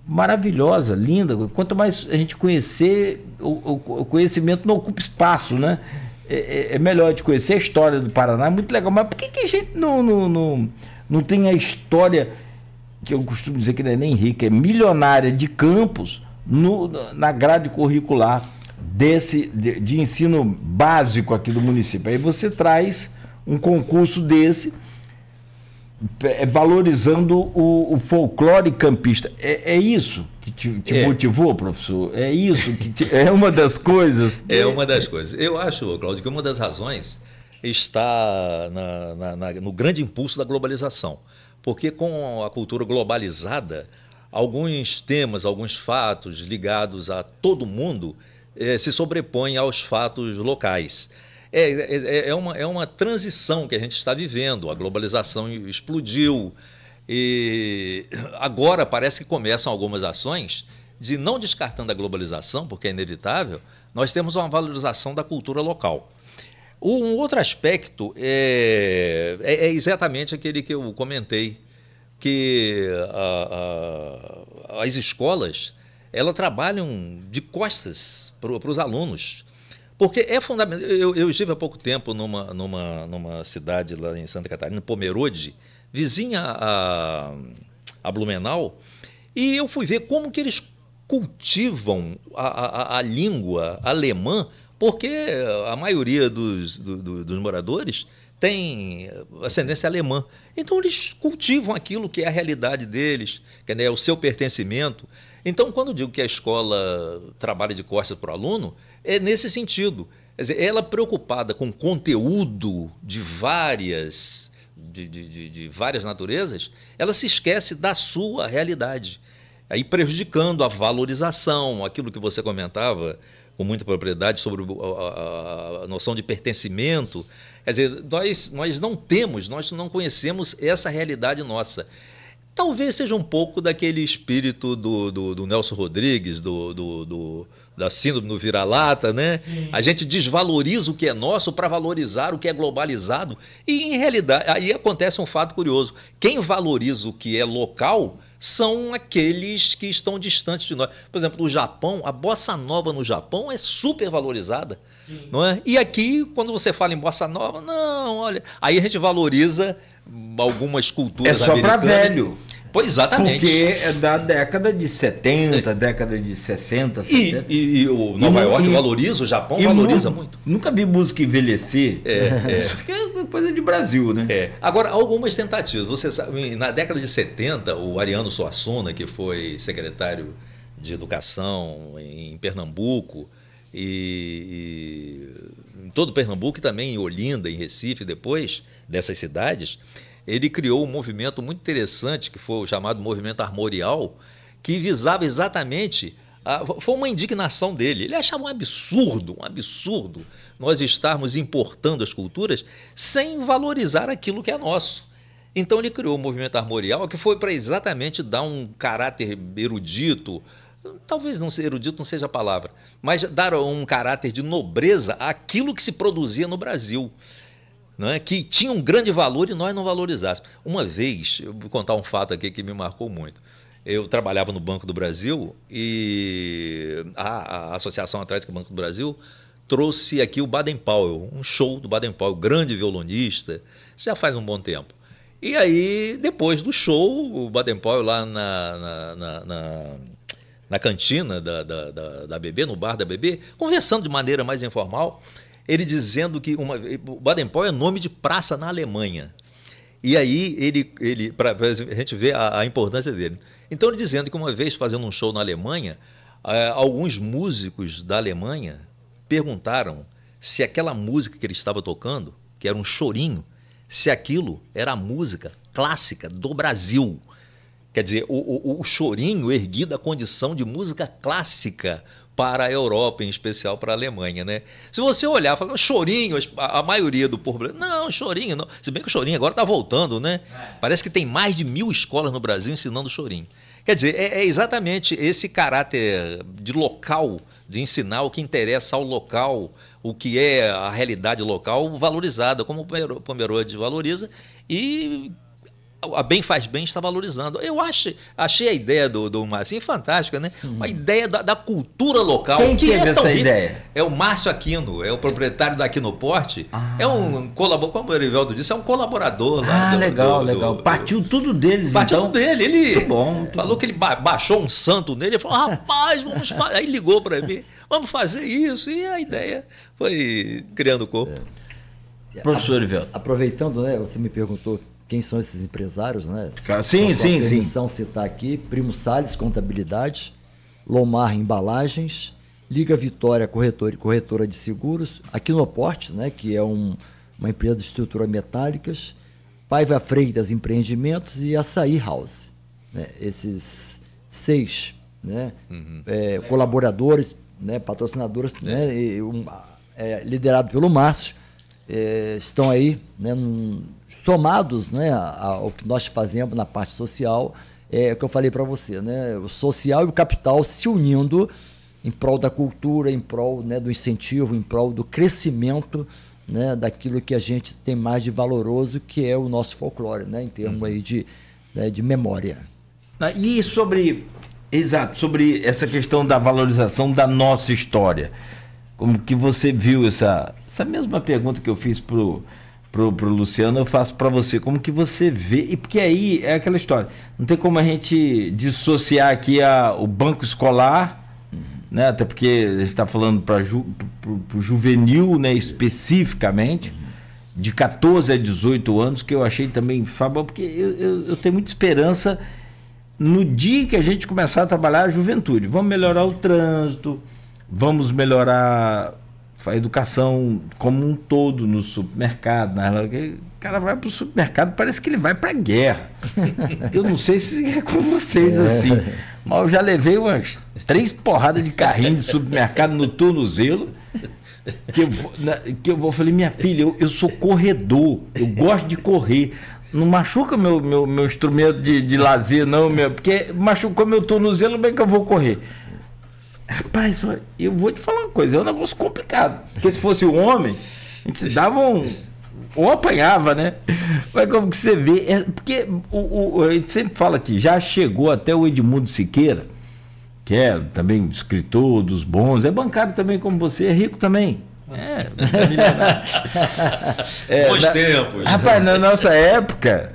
Maravilhosa, linda. Quanto mais a gente conhecer, o conhecimento não ocupa espaço, né? É melhor de conhecer a história do Paraná, é muito legal. Mas por que a gente não tem a história, que eu costumo dizer que não é nem rica, é milionária, de Campos na grade curricular de ensino básico aqui do município? Aí você traz um concurso desse, valorizando o folclore campista. É isso que te motivou, professor? É isso que é uma das coisas? É uma das coisas. Eu acho, Cláudio, que uma das razões está no grande impulso da globalização. Porque com a cultura globalizada, alguns temas, alguns fatos ligados a todo mundo se sobrepõem aos fatos locais. É uma transição que a gente está vivendo. A globalização explodiu e agora parece que começam algumas ações de, não descartando a globalização, porque é inevitável, nós temos uma valorização da cultura local. Um outro aspecto é exatamente aquele que eu comentei, que as escolas elas trabalham de costas para os alunos. Porque é fundamental. Eu estive há pouco tempo numa cidade lá em Santa Catarina, Pomerode, vizinha a Blumenau, e eu fui ver como que eles cultivam a língua alemã, porque a maioria dos moradores tem ascendência alemã. Então eles cultivam aquilo que é a realidade deles, que é o seu pertencimento. Então, quando eu digo que a escola trabalha de costas para o aluno, é nesse sentido. Quer dizer, ela preocupada com conteúdo de várias naturezas, ela se esquece da sua realidade, aí prejudicando a valorização, aquilo que você comentava com muita propriedade sobre a noção de pertencimento. Quer dizer, nós não conhecemos essa realidade nossa. Talvez seja um pouco daquele espírito do Nelson Rodrigues, da síndrome do vira-lata, né? Sim. A gente desvaloriza o que é nosso para valorizar o que é globalizado. E, em realidade, aí acontece um fato curioso. Quem valoriza o que é local são aqueles que estão distantes de nós. Por exemplo, no Japão, a bossa nova no Japão é super valorizada. Sim. Não é? E aqui, quando você fala em bossa nova, não, olha... Aí a gente valoriza algumas culturas americanas. É só para velho. Pois, exatamente. Porque é da década de 70, década de 60, 70. E o Nova York valoriza, o Japão valoriza muito. Nunca vi música envelhecer. Isso é coisa de Brasil, né? Agora, algumas tentativas. Você sabe, na década de 70, o Ariano Suassuna, que foi secretário de Educação em Pernambuco, e em todo Pernambuco, e também em Olinda, em Recife, depois dessas cidades, ele criou um movimento muito interessante, que foi o chamado Movimento Armorial, que visava exatamente... foi uma indignação dele. Ele achava um absurdo nós estarmos importando as culturas sem valorizar aquilo que é nosso. Então ele criou o Movimento Armorial, que foi para exatamente dar um caráter erudito, talvez não ser erudito não seja a palavra, mas dar um caráter de nobreza àquilo que se produzia no Brasil. Não é? Que tinha um grande valor e nós não valorizássemos. Uma vez, eu vou contar um fato aqui que me marcou muito. Eu trabalhava no Banco do Brasil e a Associação Atlética do Banco do Brasil trouxe aqui o Baden Powell, um show do Baden Powell, grande violonista, isso já faz um bom tempo. E aí, depois do show, o Baden Powell lá na cantina da BB, no bar da BB, conversando de maneira mais informal, ele dizendo que o Baden Powell é nome de praça na Alemanha. E aí, para a gente ver a importância dele. Então, ele dizendo que uma vez fazendo um show na Alemanha, alguns músicos da Alemanha perguntaram se aquela música que ele estava tocando, que era um chorinho, se aquilo era a música clássica do Brasil. Quer dizer, o chorinho erguido à condição de música clássica para a Europa, em especial para a Alemanha, né? Se você olhar, fala, chorinho, a maioria do povo... Não, chorinho não. Se bem que o chorinho agora está voltando, né? Parece que tem mais de 1000 escolas no Brasil ensinando chorinho. Quer dizer, é exatamente esse caráter de local, de ensinar o que interessa ao local, o que é a realidade local valorizada, como o Pomerode valoriza, e a Bem Faz Bem está valorizando. Eu achei a ideia do Marcinho fantástica, né? Uma ideia da cultura local. Quem teve essa ideia? É o Márcio Aquino, é o proprietário da Aquinoporte. É um colaborador, como o Eriveldo disse, é um colaborador lá. Legal. Partiu tudo deles, Partiu então. tudo dele. Ele bom. Falou que ele baixou um santo nele e falou, rapaz, vamos fazer. Aí ligou para mim, vamos fazer isso. E a ideia foi criando o corpo. Professor Eriveldo. Aproveitando, né, você me perguntou quem são esses empresários, né? Sim. Permissão citar aqui: Primo Salles, Contabilidade, Lomar Embalagens, Liga Vitória, corretora de seguros, Aquinoporte, né, que é uma empresa de estrutura metálicas, Paiva Freitas Empreendimentos e Açaí House. Né? Esses 6, né, colaboradores, né, patrocinadores, né, liderado pelo Márcio, estão aí, né, somados, né, ao que nós fazemos na parte social, o que eu falei para você, né, o social e o capital se unindo em prol da cultura, em prol, né, do incentivo, em prol do crescimento, né, daquilo que a gente tem mais de valoroso, que é o nosso folclore, né, em termos aí de memória. E sobre essa questão da valorização da nossa história, como que você viu essa mesma pergunta que eu fiz pro Luciano, eu faço para você, como que você vê, e porque aí é aquela história, não tem como a gente dissociar aqui o banco escolar, né, até porque a gente está falando para o juvenil, né, especificamente, de 14 a 18 anos, que eu achei também fabuloso, porque eu tenho muita esperança no dia que a gente começar a trabalhar a juventude. Vamos melhorar o trânsito, vamos melhorar a educação como um todo no supermercado. O cara vai para o supermercado, parece que ele vai para a guerra. Eu não sei se é com vocês assim, mas eu já levei umas 3 porradas de carrinho de supermercado no tornozelo, que eu falei, minha filha, eu sou corredor, eu gosto de correr. Não machuca meu instrumento de lazer, não, porque machucou meu tornozelo, bem que eu vou correr. Rapaz, eu vou te falar uma coisa, é um negócio complicado. Porque se fosse um homem, a gente dava ou apanhava, né? Mas como que você vê? Porque a gente sempre fala que já chegou até o Edmundo Siqueira, que é também escritor dos bons, é bancário também como você, é rico também. Bons tempos. Rapaz, na nossa época,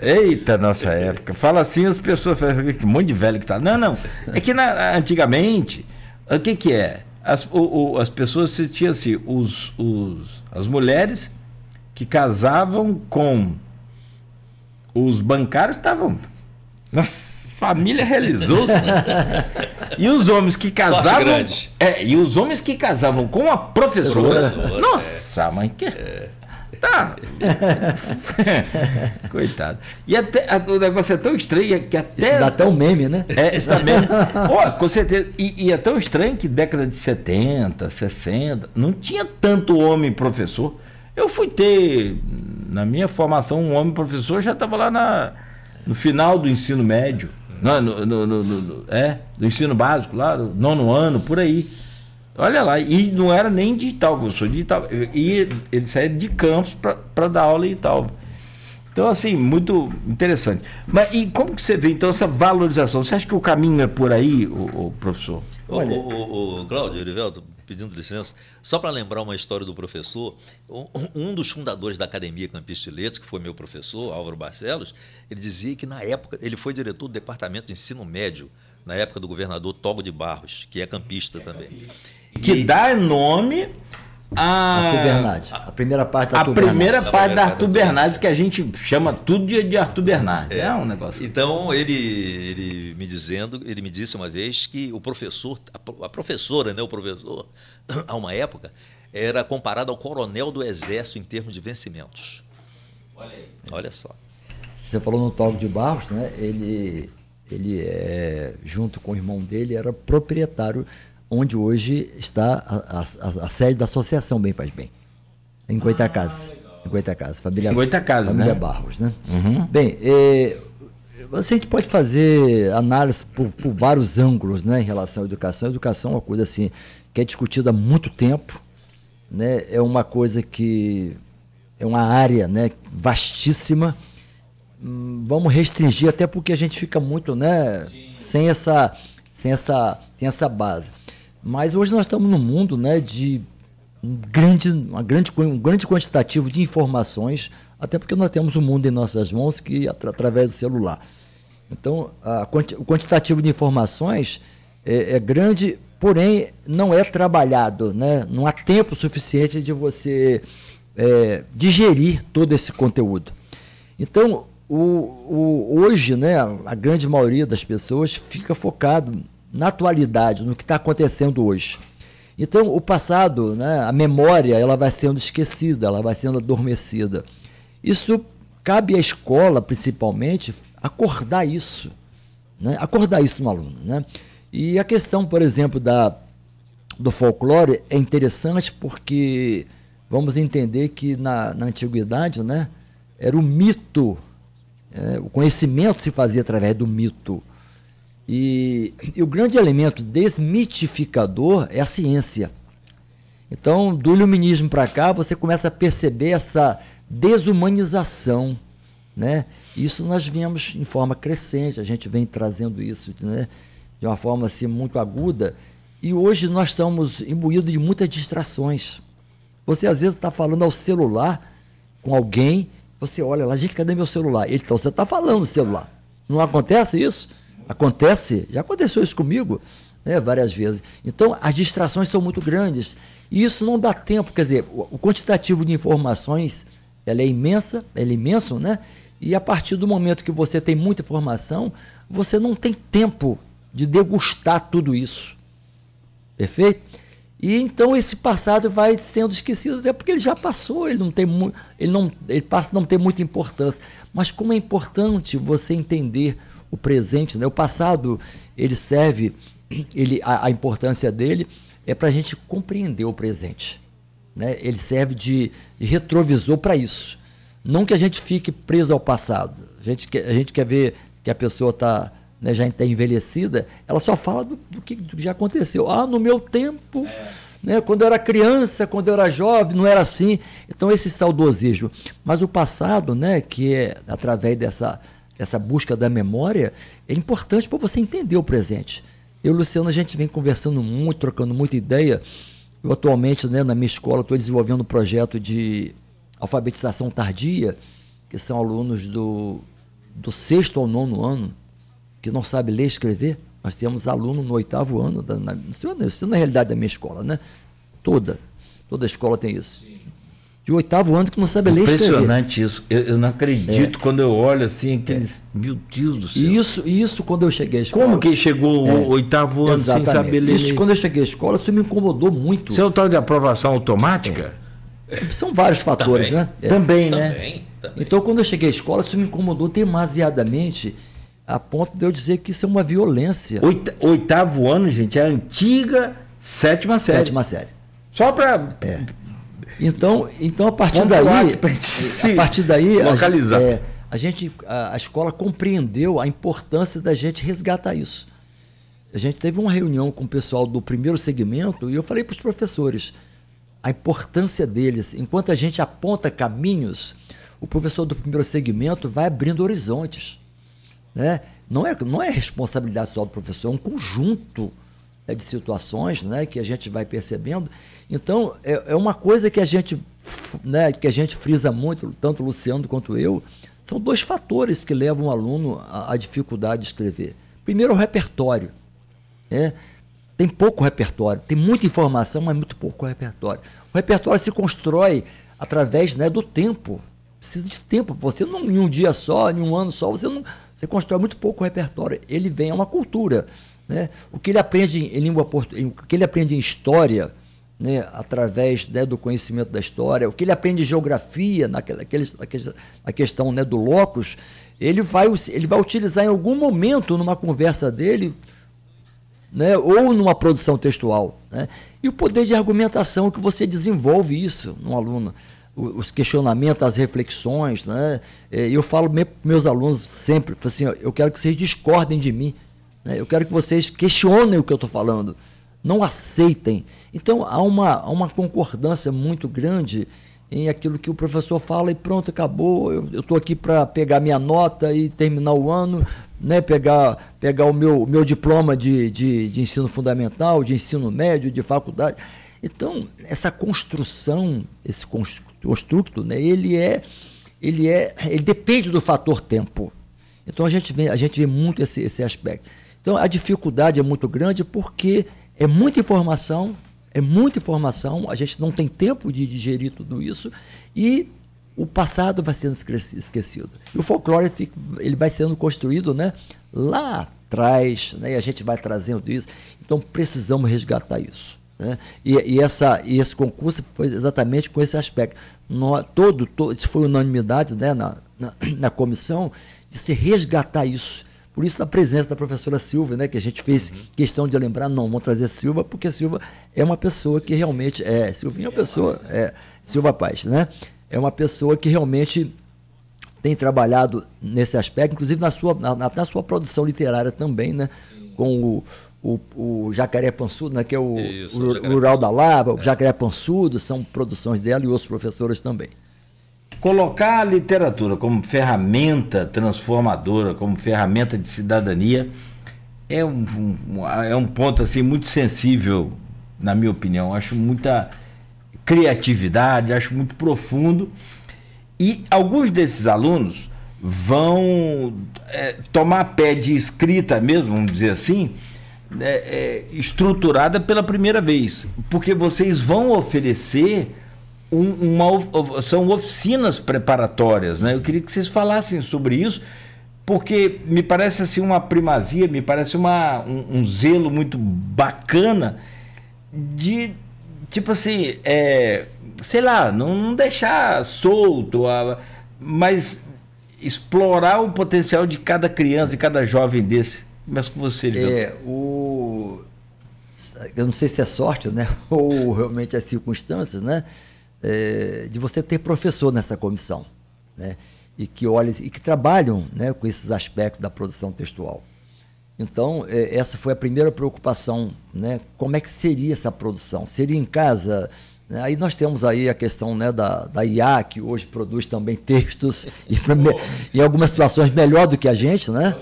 nossa época, fala assim, as pessoas falam que um monte de velho que tá. Não, é que antigamente, o que é? As pessoas tinham assim, as mulheres que casavam com os bancários estavam. Nossa, família realizou-se. E os homens que casavam. E os homens que casavam com a professora. Nossa, mãe, que. Tá. Coitado. E até o negócio é tão estranho que até. Isso dá até um meme, né? Isso dá meme. Com certeza. E é tão estranho que década de 70, 60, não tinha tanto homem professor. Eu fui ter, na minha formação, um homem professor, já estava lá no final do ensino médio. Do ensino básico, lá, no 9º ano, por aí. Olha lá, e não era nem de Itaúba, eu sou de Itaúba. E ele saía de Campos para dar aula em Itaúba. Então, assim, muito interessante. Mas e como que você vê, então, essa valorização? Você acha que o caminho é por aí, o professor? O Cláudio, Erivelto, pedindo licença, só para lembrar uma história do professor, um dos fundadores da Academia Campista de Letras, que foi meu professor, Álvaro Barcelos, ele dizia que na época, ele foi diretor do Departamento de Ensino Médio, na época do governador Togo de Barros, que é campista também. Que dá nome Arthur Bernardes. A primeira parte da Arthur Bernardes. A primeira parte da Arthur Bernardes, que a gente chama tudo de Arthur Bernardes. É um negócio. Então, ele me disse uma vez que o professor, a professora, né, o professor, a uma época, era comparado ao coronel do Exército em termos de vencimentos. Olha aí. Olha só. Você falou no Togo de Barros, né? Ele junto com o irmão dele, era proprietário onde hoje está a sede da Associação Bem Faz Bem, em Goitacazes. Em Goitacazes, família Barros, né? Uhum. Bem, a gente pode fazer análise por vários ângulos, né, em relação à educação. A educação é uma coisa assim que é discutida há muito tempo, né? É uma coisa que é uma área, né, vastíssima. Vamos restringir, até porque a gente fica muito, né, sem essa base. Mas hoje nós estamos num mundo, né, de um grande quantitativo de informações, até porque nós temos o mundo em nossas mãos através do celular. Então, o quantitativo de informações é grande, porém não é trabalhado, né? Não há tempo suficiente de você digerir todo esse conteúdo. Então, hoje, né, a grande maioria das pessoas fica focado na atualidade, no que está acontecendo hoje. Então, o passado, né, a memória, ela vai sendo esquecida, ela vai sendo adormecida. Isso cabe à escola, principalmente, acordar isso, né? Acordar isso no aluno, né? E a questão, por exemplo, do folclore é interessante porque vamos entender que na antiguidade, né, era o mito, o conhecimento se fazia através do mito. E o grande elemento desmitificador é a ciência. Então, do iluminismo para cá, você começa a perceber essa desumanização, né? Isso nós vemos em forma crescente, a gente vem trazendo isso, né, de uma forma assim, muito aguda, e hoje nós estamos imbuídos de muitas distrações. Você às vezes está falando ao celular com alguém, você olha lá, gente, cadê meu celular? Então você está falando no celular. Não acontece isso? Acontece, já aconteceu isso comigo, né, várias vezes. Então, as distrações são muito grandes e isso não dá tempo, quer dizer, o quantitativo de informações, ela é imenso, né? E a partir do momento que você tem muita informação, você não tem tempo de degustar tudo isso. Perfeito? E então esse passado vai sendo esquecido, até porque ele já passou, ele passa a não ter muita importância. Mas como é importante você entender o presente, né? O passado, ele serve, a importância dele é para a gente compreender o presente, né? Ele serve de retrovisor para isso. Não que a gente fique preso ao passado. A gente quer ver que a pessoa está, né, já está envelhecida, ela só fala do que já aconteceu. No meu tempo, né, quando eu era criança, quando eu era jovem, não era assim. Então, esse saudosismo. Mas o passado, né, que é através dessa busca da memória, é importante para você entender o presente. Eu e o Luciano, a gente vem conversando muito, trocando muita ideia. Eu atualmente, né, na minha escola, estou desenvolvendo um projeto de alfabetização tardia, que são alunos do 6º ao 9º ano, que não sabem ler e escrever. Nós temos aluno no 8º ano, isso na realidade da minha escola, né? Toda escola tem isso. De 8º ano que não sabe ler e escrever. Impressionante isso. Eu não acredito quando eu olho assim, aqueles... Meu Deus do céu. Isso quando eu cheguei à escola. Como que chegou o 8º ano sem saber ler? Isso quando eu cheguei à escola, isso me incomodou muito. Isso é o tal de aprovação automática? São vários fatores, também, né? Também, né? Então, quando eu cheguei à escola, isso me incomodou demasiadamente, a ponto de eu dizer que isso é uma violência. 8º ano, gente, é a antiga 7ª série. 7ª série. Só para... Então, a partir daí, localizar. A escola compreendeu a importância da gente resgatar isso. A gente teve uma reunião com o pessoal do primeiro segmento e eu falei para os professores a importância deles. Enquanto a gente aponta caminhos, o professor do primeiro segmento vai abrindo horizontes, né? Não é responsabilidade só do professor, é um conjunto de situações, né, que a gente vai percebendo. Então, é uma coisa que a gente, né, que a gente frisa muito, tanto o Luciano quanto eu, são 2 fatores que levam o aluno à dificuldade de escrever. Primeiro, o repertório, né? Tem pouco repertório, tem muita informação, mas muito pouco repertório. O repertório se constrói através, né, do tempo. Precisa de tempo. Você não, em um dia só, em um ano só, você constrói muito pouco repertório. Ele vem a uma cultura, né? O que ele aprende em língua portuguesa, o que ele aprende em história, né, através, né, do conhecimento da história, o que ele aprende em geografia, na questão, né, do locus, ele vai utilizar em algum momento numa conversa dele, né, ou numa produção textual, né? E o poder de argumentação que você desenvolve isso no aluno, os questionamentos, as reflexões, né? Eu falo para meus alunos sempre, assim, eu quero que vocês discordem de mim, né? Eu quero que vocês questionem o que eu estou falando, não aceitem. Então há uma concordância muito grande em aquilo que o professor fala e pronto, acabou, eu estou aqui para pegar minha nota e terminar o ano, né, pegar o meu diploma de ensino fundamental, de ensino médio, de faculdade. Então, essa construção, esse construto, né, ele depende do fator tempo. Então, a gente vê muito esse aspecto. Então, a dificuldade é muito grande porque é muita informação, a gente não tem tempo de digerir tudo isso e o passado vai sendo esquecido. E o folclore ele vai sendo construído, né, lá atrás, né, e a gente vai trazendo isso. Então, precisamos resgatar isso, né? E esse concurso foi exatamente com esse aspecto. Isso foi unanimidade, né, na comissão, de se resgatar isso. Por isso a presença da professora Silva, né, que a gente fez questão de lembrar, não, vamos trazer Silva, porque Silva é uma pessoa que realmente, Silvinha é uma pessoa, Silva Paz, né, é uma pessoa que realmente tem trabalhado nesse aspecto, inclusive na sua produção literária também, né, com o Jacaré Pansudo, né, que é o Rural da Lava, o Jacaré Pansudo, são produções dela e outros professores também. Colocar a literatura como ferramenta transformadora, como ferramenta de cidadania, é um ponto assim, muito sensível, na minha opinião. Acho muita criatividade, acho muito profundo. E alguns desses alunos vão tomar pé de escrita mesmo, vamos dizer assim, estruturada pela primeira vez, porque vocês vão oferecer são oficinas preparatórias, né? Eu queria que vocês falassem sobre isso, porque me parece assim uma primazia, me parece um zelo muito bacana de, tipo assim, sei lá, não deixar solto, mas explorar o potencial de cada criança, de cada jovem desse. Começo com você, Liviano. Eu não sei se é sorte, né, ou realmente as circunstâncias, né, de você ter professor nessa comissão, né, e que trabalham, né, com esses aspectos da produção textual. Então, essa foi a primeira preocupação, né, como é que seria essa produção? Seria em casa? Né? Aí nós temos aí a questão, né, da IA, que hoje produz também textos, e em algumas situações melhor do que a gente, né?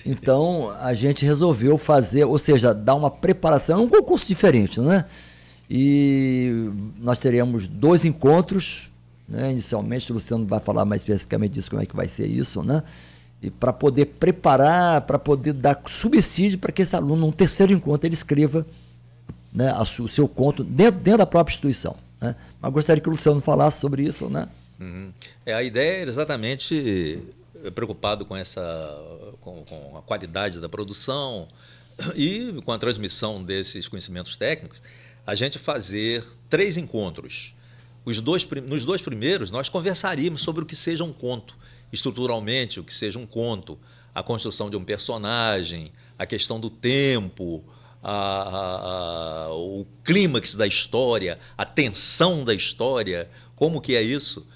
Então, a gente resolveu fazer, ou seja, dar uma preparação, um concurso diferente, né? E nós teremos 2 encontros, né? Inicialmente, o Luciano vai falar mais especificamente disso, como é que vai ser isso, né? E para poder preparar, para poder dar subsídio para que esse aluno, num terceiro encontro, ele escreva, né, o seu conto dentro da própria instituição, né? Mas gostaria que o Luciano falasse sobre isso, né? A ideia era exatamente preocupado com a qualidade da produção e com a transmissão desses conhecimentos técnicos, a gente fazer 3 encontros. Nos 2 primeiros, nós conversaríamos sobre o que seja um conto, estruturalmente, o que seja um conto, a construção de um personagem, a questão do tempo, o clímax da história, a tensão da história, como que é isso.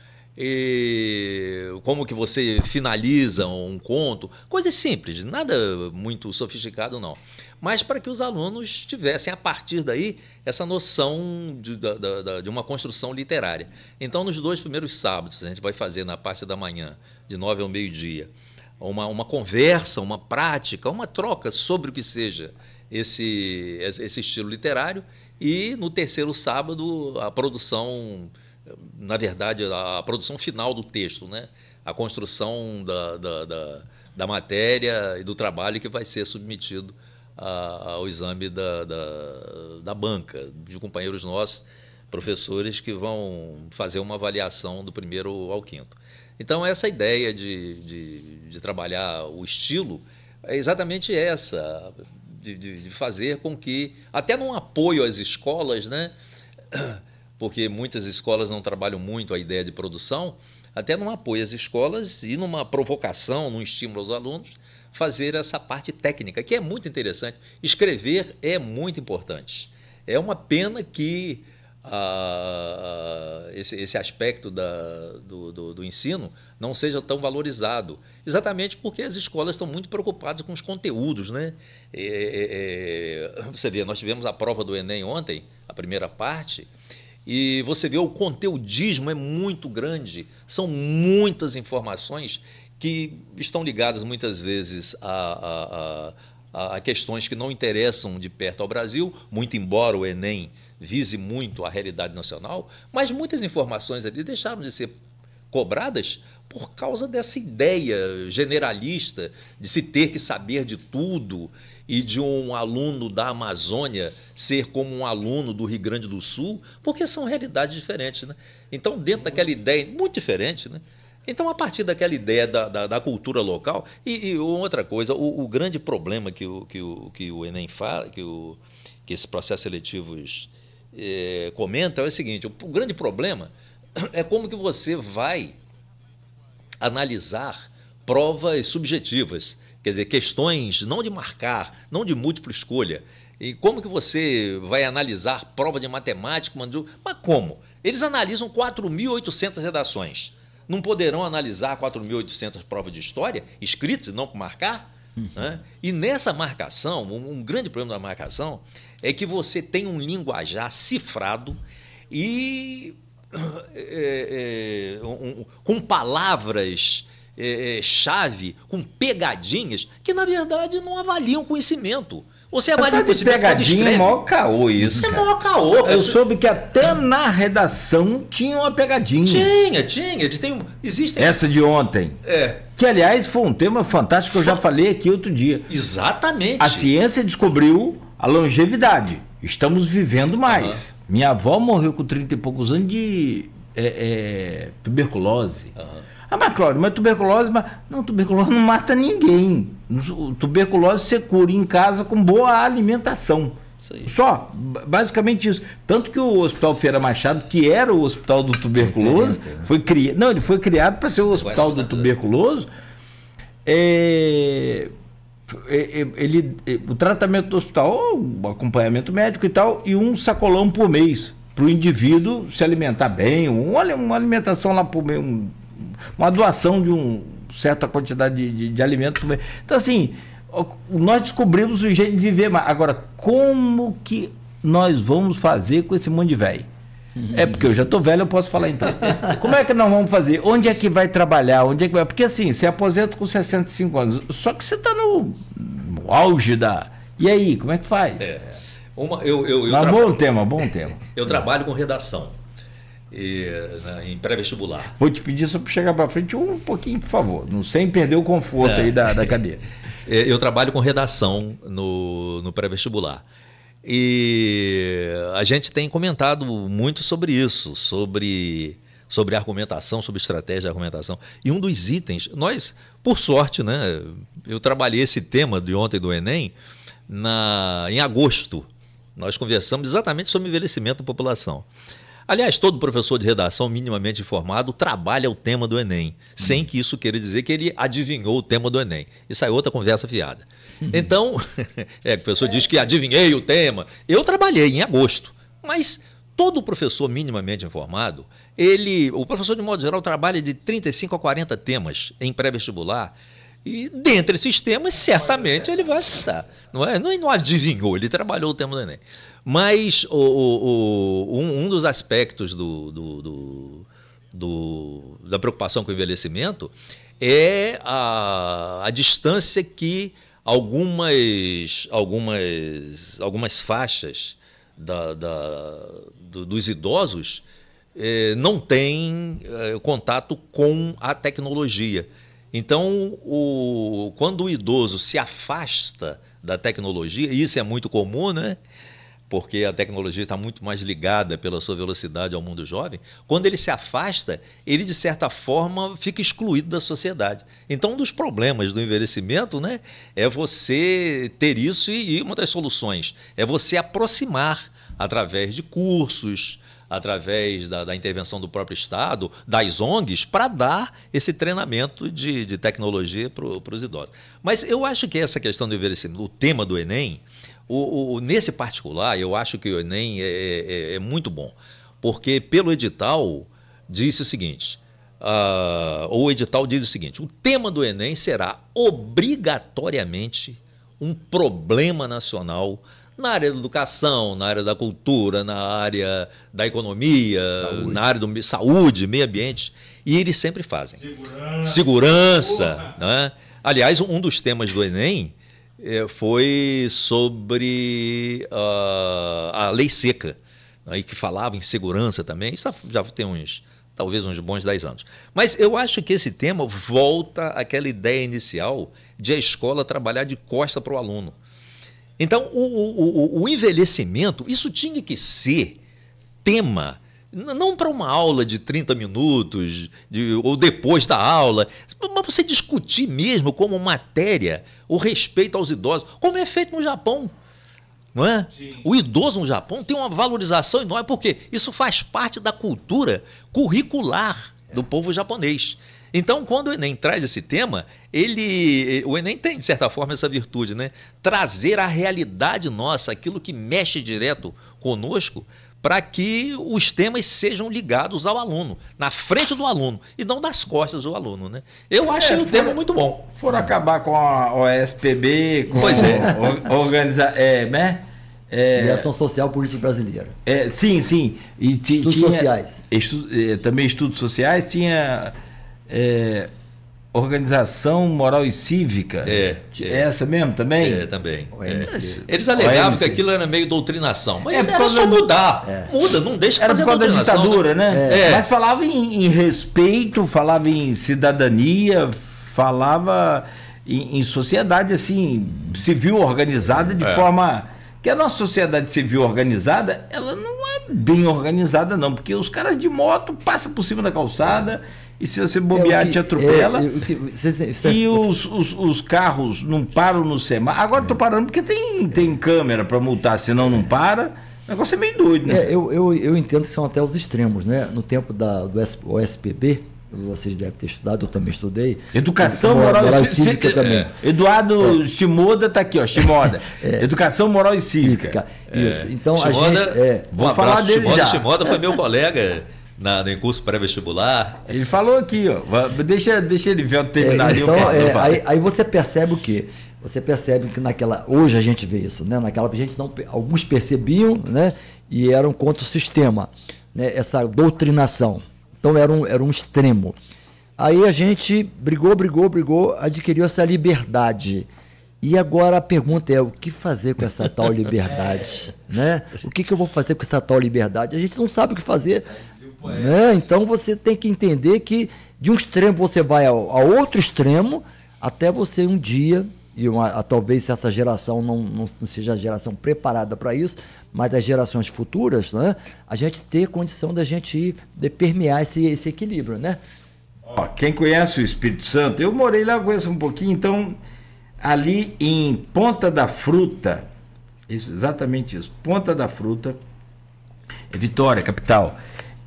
como que você finaliza um conto, coisas simples, nada muito sofisticado não, mas para que os alunos tivessem a partir daí essa noção de uma construção literária. Então, nos 2 primeiros sábados, a gente vai fazer na parte da manhã, de 9 ao meio-dia, uma conversa, uma prática, uma troca sobre o que seja esse estilo literário, e no terceiro sábado a produção, na verdade, a produção final do texto, né? A construção da matéria e do trabalho que vai ser submetido ao exame da banca, de companheiros nossos, professores que vão fazer uma avaliação do primeiro ao quinto. Então, essa ideia de trabalhar o estilo é exatamente essa, de fazer com que, até num apoio às escolas, né? Porque muitas escolas não trabalham muito a ideia de produção, até num apoio às escolas e numa provocação, num estímulo aos alunos, fazer essa parte técnica, que é muito interessante. Escrever é muito importante. É uma pena que esse aspecto do ensino não seja tão valorizado, exatamente porque as escolas estão muito preocupadas com os conteúdos, né? Você vê, nós tivemos a prova do Enem ontem, a primeira parte, e você vê o conteudismo é muito grande, são muitas informações que estão ligadas muitas vezes a questões que não interessam de perto ao Brasil, muito embora o Enem vise muito a realidade nacional, mas muitas informações ali deixaram de ser cobradas por causa dessa ideia generalista de se ter que saber de tudo e de um aluno da Amazônia ser como um aluno do Rio Grande do Sul, porque são realidades diferentes, né? Então, dentro daquela ideia, muito diferente, né? Então, a partir daquela ideia da cultura local, e outra coisa, o grande problema que o Enem fala, que esses processos seletivos comentam é o seguinte: o grande problema é como que você vai analisar provas subjetivas, quer dizer, questões não de marcar, não de múltipla escolha, e como que você vai analisar prova de matemática, mas como? Eles analisam 4.800 redações. Não poderão analisar 4.800 provas de história escritas e não com marcar? Né? E nessa marcação, um grande problema da marcação é que você tem um linguajar cifrado e com palavras chave, com pegadinhas, que na verdade não avaliam conhecimento. Você avalia o conhecimento quando escreve. É maior caô isso. Isso é maior caô. Eu soube que até na redação tinha uma pegadinha. Tinha. Existem... Essa de ontem. Que, aliás, foi um tema fantástico que eu já falei aqui outro dia. Exatamente. A ciência descobriu a longevidade. Estamos vivendo mais. Minha avó morreu com 30 e poucos anos de tuberculose. Mas, Cláudio, tuberculose não mata ninguém. Tuberculose você cura em casa com boa alimentação. Só, basicamente isso. Tanto que o Hospital Feira Machado, que era o hospital do tuberculoso, ele foi criado para ser o hospital do tuberculoso. O tratamento do hospital, o acompanhamento médico e tal, e um sacolão por mês para o indivíduo se alimentar bem, uma alimentação lá por mês, uma doação de uma certa quantidade de alimento por mês. Então, assim, nós descobrimos o jeito de viver mais. Agora, como que nós vamos fazer com esse monte de velho? Porque eu já estou velho, eu posso falar então. Como é que nós vamos fazer? Onde é que vai trabalhar? Onde é que vai? Porque assim, você aposenta com 65 anos, só que você está no auge da... E aí, como é que faz? Bom tema. Eu trabalho com redação em pré-vestibular. Vou te pedir só para chegar para frente um pouquinho, por favor, sem perder o conforto aí da cadeira. Eu trabalho com redação no pré-vestibular. E a gente tem comentado muito sobre isso, sobre argumentação, sobre estratégia de argumentação. E um dos itens, por sorte, né, eu trabalhei esse tema de ontem do Enem em agosto. Nós conversamos exatamente sobre envelhecimento da população. Aliás, todo professor de redação minimamente informado trabalha o tema do Enem, sem que isso queira dizer que ele adivinhou o tema do Enem. Isso é outra conversa fiada. Então, o professor diz que adivinhei o tema. Eu trabalhei em agosto, mas todo professor minimamente informado, o professor, de modo geral, trabalha de 35 a 40 temas em pré-vestibular, e dentre esses temas, certamente, ele vai citar. Não adivinhou, ele trabalhou o tema do Enem. Mas um dos aspectos da preocupação com o envelhecimento é a distância que algumas faixas dos idosos não têm contato com a tecnologia. Então, quando o idoso se afasta da tecnologia, e isso é muito comum, né? Porque a tecnologia está muito mais ligada pela sua velocidade ao mundo jovem, quando ele se afasta, ele, de certa forma, fica excluído da sociedade. Então, um dos problemas do envelhecimento, né, é você ter isso, e uma das soluções é você aproximar através de cursos, através da intervenção do próprio Estado, das ONGs, para dar esse treinamento de tecnologia para os idosos. Mas eu acho que essa questão do envelhecimento, o tema do Enem, nesse particular, eu acho que o Enem é muito bom, porque pelo edital disse o seguinte, o edital diz o seguinte: o tema do Enem será obrigatoriamente um problema nacional na área da educação, na área da cultura, na área da economia, na área da saúde, meio ambiente, e eles sempre fazem. Segurança, né? Aliás, um dos temas do Enem foi sobre a lei seca, aí, que falava em segurança também. Isso já tem talvez uns bons 10 anos. Mas eu acho que esse tema volta àquela ideia inicial de a escola trabalhar de costa para o aluno. Então, o envelhecimento, isso tinha que ser tema, não para uma aula de 30 minutos, ou depois da aula, mas você discutir mesmo como matéria o respeito aos idosos, como é feito no Japão. Não é? O idoso no Japão tem uma valorização enorme, porque isso faz parte da cultura curricular do povo japonês. Então, quando o Enem traz esse tema, o Enem tem, de certa forma, essa virtude, né? Trazer a realidade nossa, aquilo que mexe direto conosco, para que os temas sejam ligados ao aluno, na frente do aluno, e não nas costas do aluno, né? Eu acho o tema muito bom. Foram acabar com a OSPB, com organizar, né? Ação Social Política Brasileira. Sim. E estudos sociais. Também estudos sociais, tinha... Organização Moral e Cívica. Essa mesmo também? Também. Eles alegavam que aquilo era meio doutrinação, mas era só mudar. Muda, não deixa de fazer doutrinação. Era por causa da ditadura, né? Mas falava em respeito, falava em cidadania, falava em sociedade assim, civil organizada de forma... Que a nossa sociedade civil organizada, ela não é bem organizada não, porque os caras de moto passam por cima da calçada... E se você bobear, te atropela. E os carros não param no semáforo. Agora estou parando porque tem câmera para multar, senão não para. O negócio é meio doido, né? Eu entendo que são até os extremos, né? No tempo do OSPB, vocês devem ter estudado, eu também estudei. Educação Moral e Cívica também. Eduardo Shimoda está aqui, ó. Shimoda. Educação Moral e Cívica. Isso. Então, Shimoda, a gente... Vou falar dele já. Shimoda foi meu colega... No curso pré-vestibular. Ele falou aqui, ó. Deixa ele ver, terminar então, aí você percebe o quê? Você percebe que hoje a gente vê isso, né? Naquela gente alguns percebiam, né? E eram contra o sistema, né? Essa doutrinação. Então era um extremo. Aí a gente brigou, adquiriu essa liberdade. E agora a pergunta é, o que fazer com essa tal liberdade? Né? O que eu vou fazer com essa tal liberdade? A gente não sabe o que fazer. Né? Então você tem que entender que de um extremo você vai ao outro extremo, até você um dia, talvez essa geração não seja a geração preparada para isso, mas as gerações futuras, né? A gente ter condição da gente permear esse equilíbrio. Né? Quem conhece o Espírito Santo, eu morei lá, conheço um pouquinho, então ali em Ponta da Fruta, exatamente isso, Ponta da Fruta, Vitória, capital.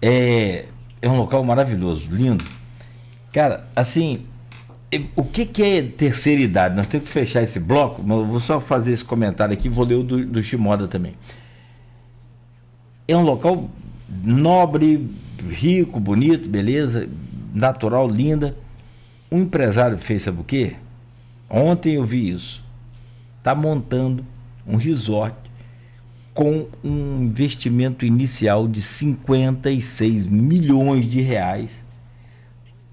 É um local maravilhoso, lindo. Cara, assim, o que é terceira idade? Nós temos que fechar esse bloco, mas eu vou só fazer esse comentário aqui, vou ler o do Shimoda também. É um local nobre, rico, bonito, beleza, natural, linda. Um empresário fez, sabe o quê? Ontem eu vi isso. Está montando um resort com um investimento inicial de 56 milhões de reais,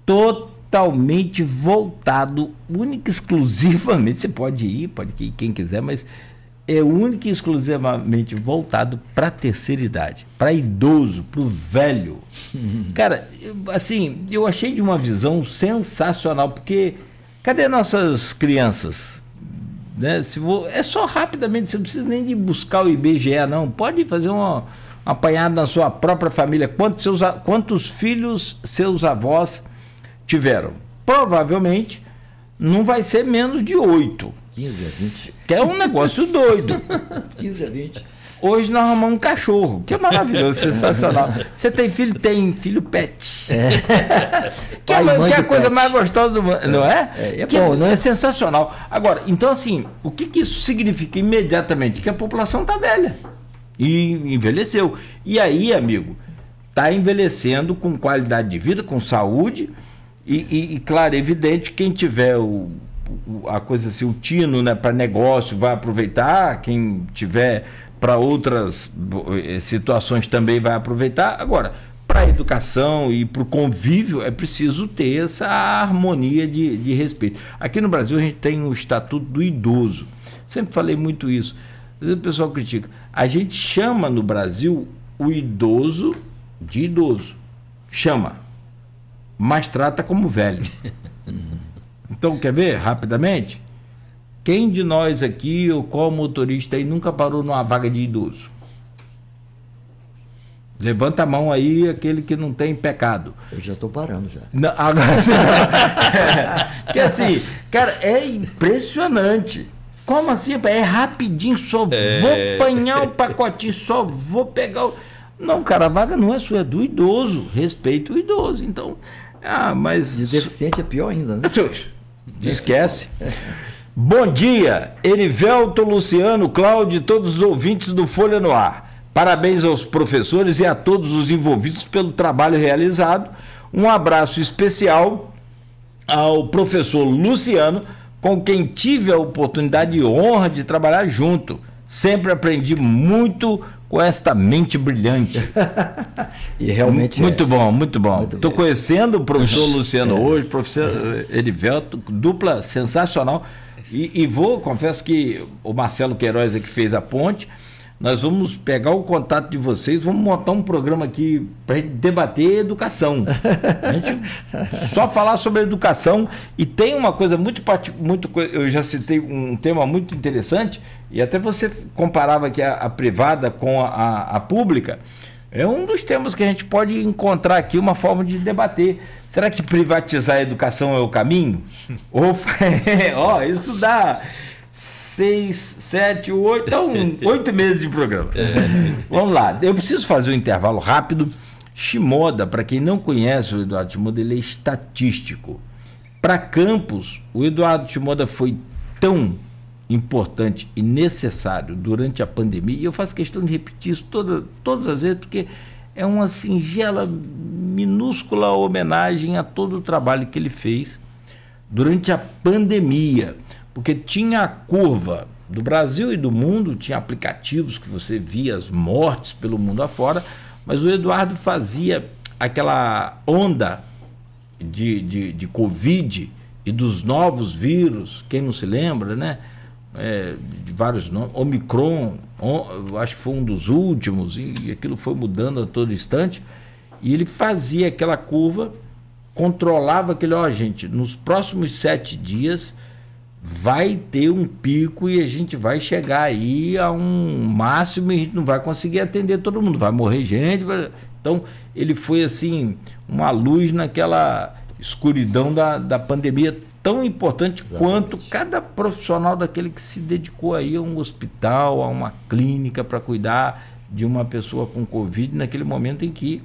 totalmente voltado, única e exclusivamente, você pode ir quem quiser, mas é única e exclusivamente voltado para a terceira idade, para idoso, para o velho. Cara, assim, eu achei de uma visão sensacional, porque cadê nossas crianças? Né? É só rapidamente, você não precisa nem de buscar o IBGE, não. Pode fazer um apanhado na sua própria família. Quantos filhos seus avós tiveram? Provavelmente não vai ser menos de 8. 15 a 20. Que é um negócio doido. 15 a 20. Hoje nós arrumamos um cachorro, que é maravilhoso, sensacional. Você tem filho? Tem filho pet. Que é a coisa mais gostosa do mundo, não é? É bom, né? É sensacional. Agora, então assim, o que isso significa imediatamente? Que a população está velha e envelheceu. E aí, amigo, está envelhecendo com qualidade de vida, com saúde e claro, é evidente, quem tiver a coisa assim, o tino, né, para negócio vai aproveitar, quem tiver para outras situações também vai aproveitar. Agora, para a educação e para o convívio é preciso ter essa harmonia de respeito. Aqui no Brasil a gente tem o Estatuto do Idoso. Sempre falei muito isso. Às vezes o pessoal critica. A gente chama no Brasil o idoso de idoso. Chama. Mas trata como velho. Então, quer ver rapidamente? Quem de nós aqui, ou qual motorista aí, nunca parou numa vaga de idoso? Levanta a mão aí, aquele que não tem pecado. Eu já estou parando já. Não, agora, que assim, cara, é impressionante. Como assim? É rapidinho, só vou apanhar o pacotinho, só vou pegar o... Não, cara, a vaga não é sua, é do idoso. Respeita o idoso. Então, mas... De deficiente é pior ainda, né? Esquece. Bom dia, Erivelto, Luciano, Cláudio e todos os ouvintes do Folha no Ar. Parabéns aos professores e a todos os envolvidos pelo trabalho realizado. Um abraço especial ao professor Luciano, com quem tive a oportunidade e honra de trabalhar junto. Sempre aprendi muito com esta mente brilhante. E realmente muito bom, muito bom. Estou conhecendo o professor Luciano hoje, professor Erivelto, dupla sensacional. E confesso que o Marcelo Queiroz é que fez a ponte. Nós vamos pegar o contato de vocês, vamos montar um programa aqui para debater educação. A gente só falar sobre educação. E tem uma coisa muito, eu já citei um tema muito interessante, e até você comparava aqui a privada com a pública. É um dos temas que a gente pode encontrar aqui, uma forma de debater. Será que privatizar a educação é o caminho? Ou isso dá 6, 7, 8, então 8 meses de programa. Vamos lá, eu preciso fazer um intervalo rápido. Shimoda, para quem não conhece o Eduardo Shimoda, ele é estatístico. Para Campos, o Eduardo Shimoda foi tão importante e necessário durante a pandemia, e eu faço questão de repetir isso todas as vezes, porque é uma singela, minúscula homenagem a todo o trabalho que ele fez durante a pandemia, porque tinha a curva do Brasil e do mundo, tinha aplicativos que você via as mortes pelo mundo afora, mas o Eduardo fazia aquela onda de Covid e dos novos vírus, quem não se lembra, né? De vários nomes, Omicron, eu acho que foi um dos últimos, e aquilo foi mudando a todo instante, e ele fazia aquela curva, controlava aquele, gente, nos próximos 7 dias vai ter um pico e a gente vai chegar aí a um máximo e a gente não vai conseguir atender todo mundo, vai morrer gente. Então ele foi assim uma luz naquela escuridão da pandemia, tão importante quanto cada profissional daquele que se dedicou aí a um hospital, a uma clínica para cuidar de uma pessoa com Covid, naquele momento em que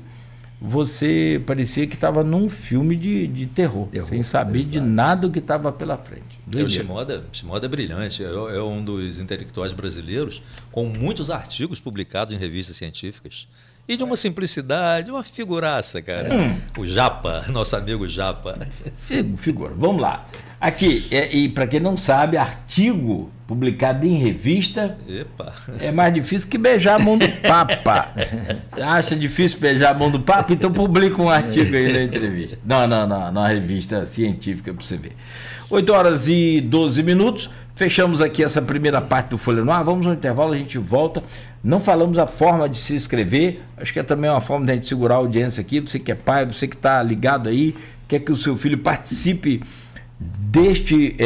você parecia que estava num filme de terror, sem saber de nada o que estava pela frente. O Shimoda é brilhante, é um dos intelectuais brasileiros com muitos artigos publicados em revistas científicas. E de uma simplicidade, uma figuraça, cara. O Japa, nosso amigo Japa. Figura. Vamos lá. Aqui, e para quem não sabe, artigo publicado em revista. Epa. É mais difícil que beijar a mão do Papa. Você acha difícil beijar a mão do Papa? Então publica um artigo aí na entrevista. Não, na revista científica para você ver. 8h12. Fechamos aqui essa primeira parte do Folha no Ar. Vamos ao intervalo, a gente volta. Não falamos a forma de se inscrever. Acho que é também uma forma de a gente segurar a audiência aqui. Você que é pai, você que está ligado aí, quer que o seu filho participe deste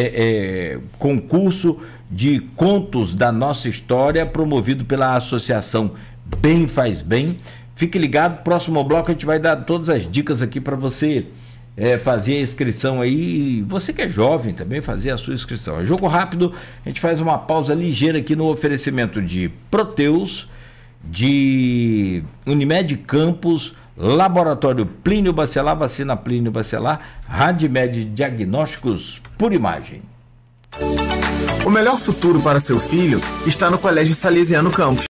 concurso de contos da nossa história, promovido pela Associação Bem Faz Bem. Fique ligado, próximo bloco a gente vai dar todas as dicas aqui para você fazer a inscrição aí. Você que é jovem também, fazer a sua inscrição. É jogo rápido, a gente faz uma pausa ligeira aqui no oferecimento de Proteus, de Unimed Campos, Laboratório Plínio Bacelar, vacina Plínio Bacelar, Radmed Diagnósticos por Imagem. O melhor futuro para seu filho está no Colégio Salesiano Campos.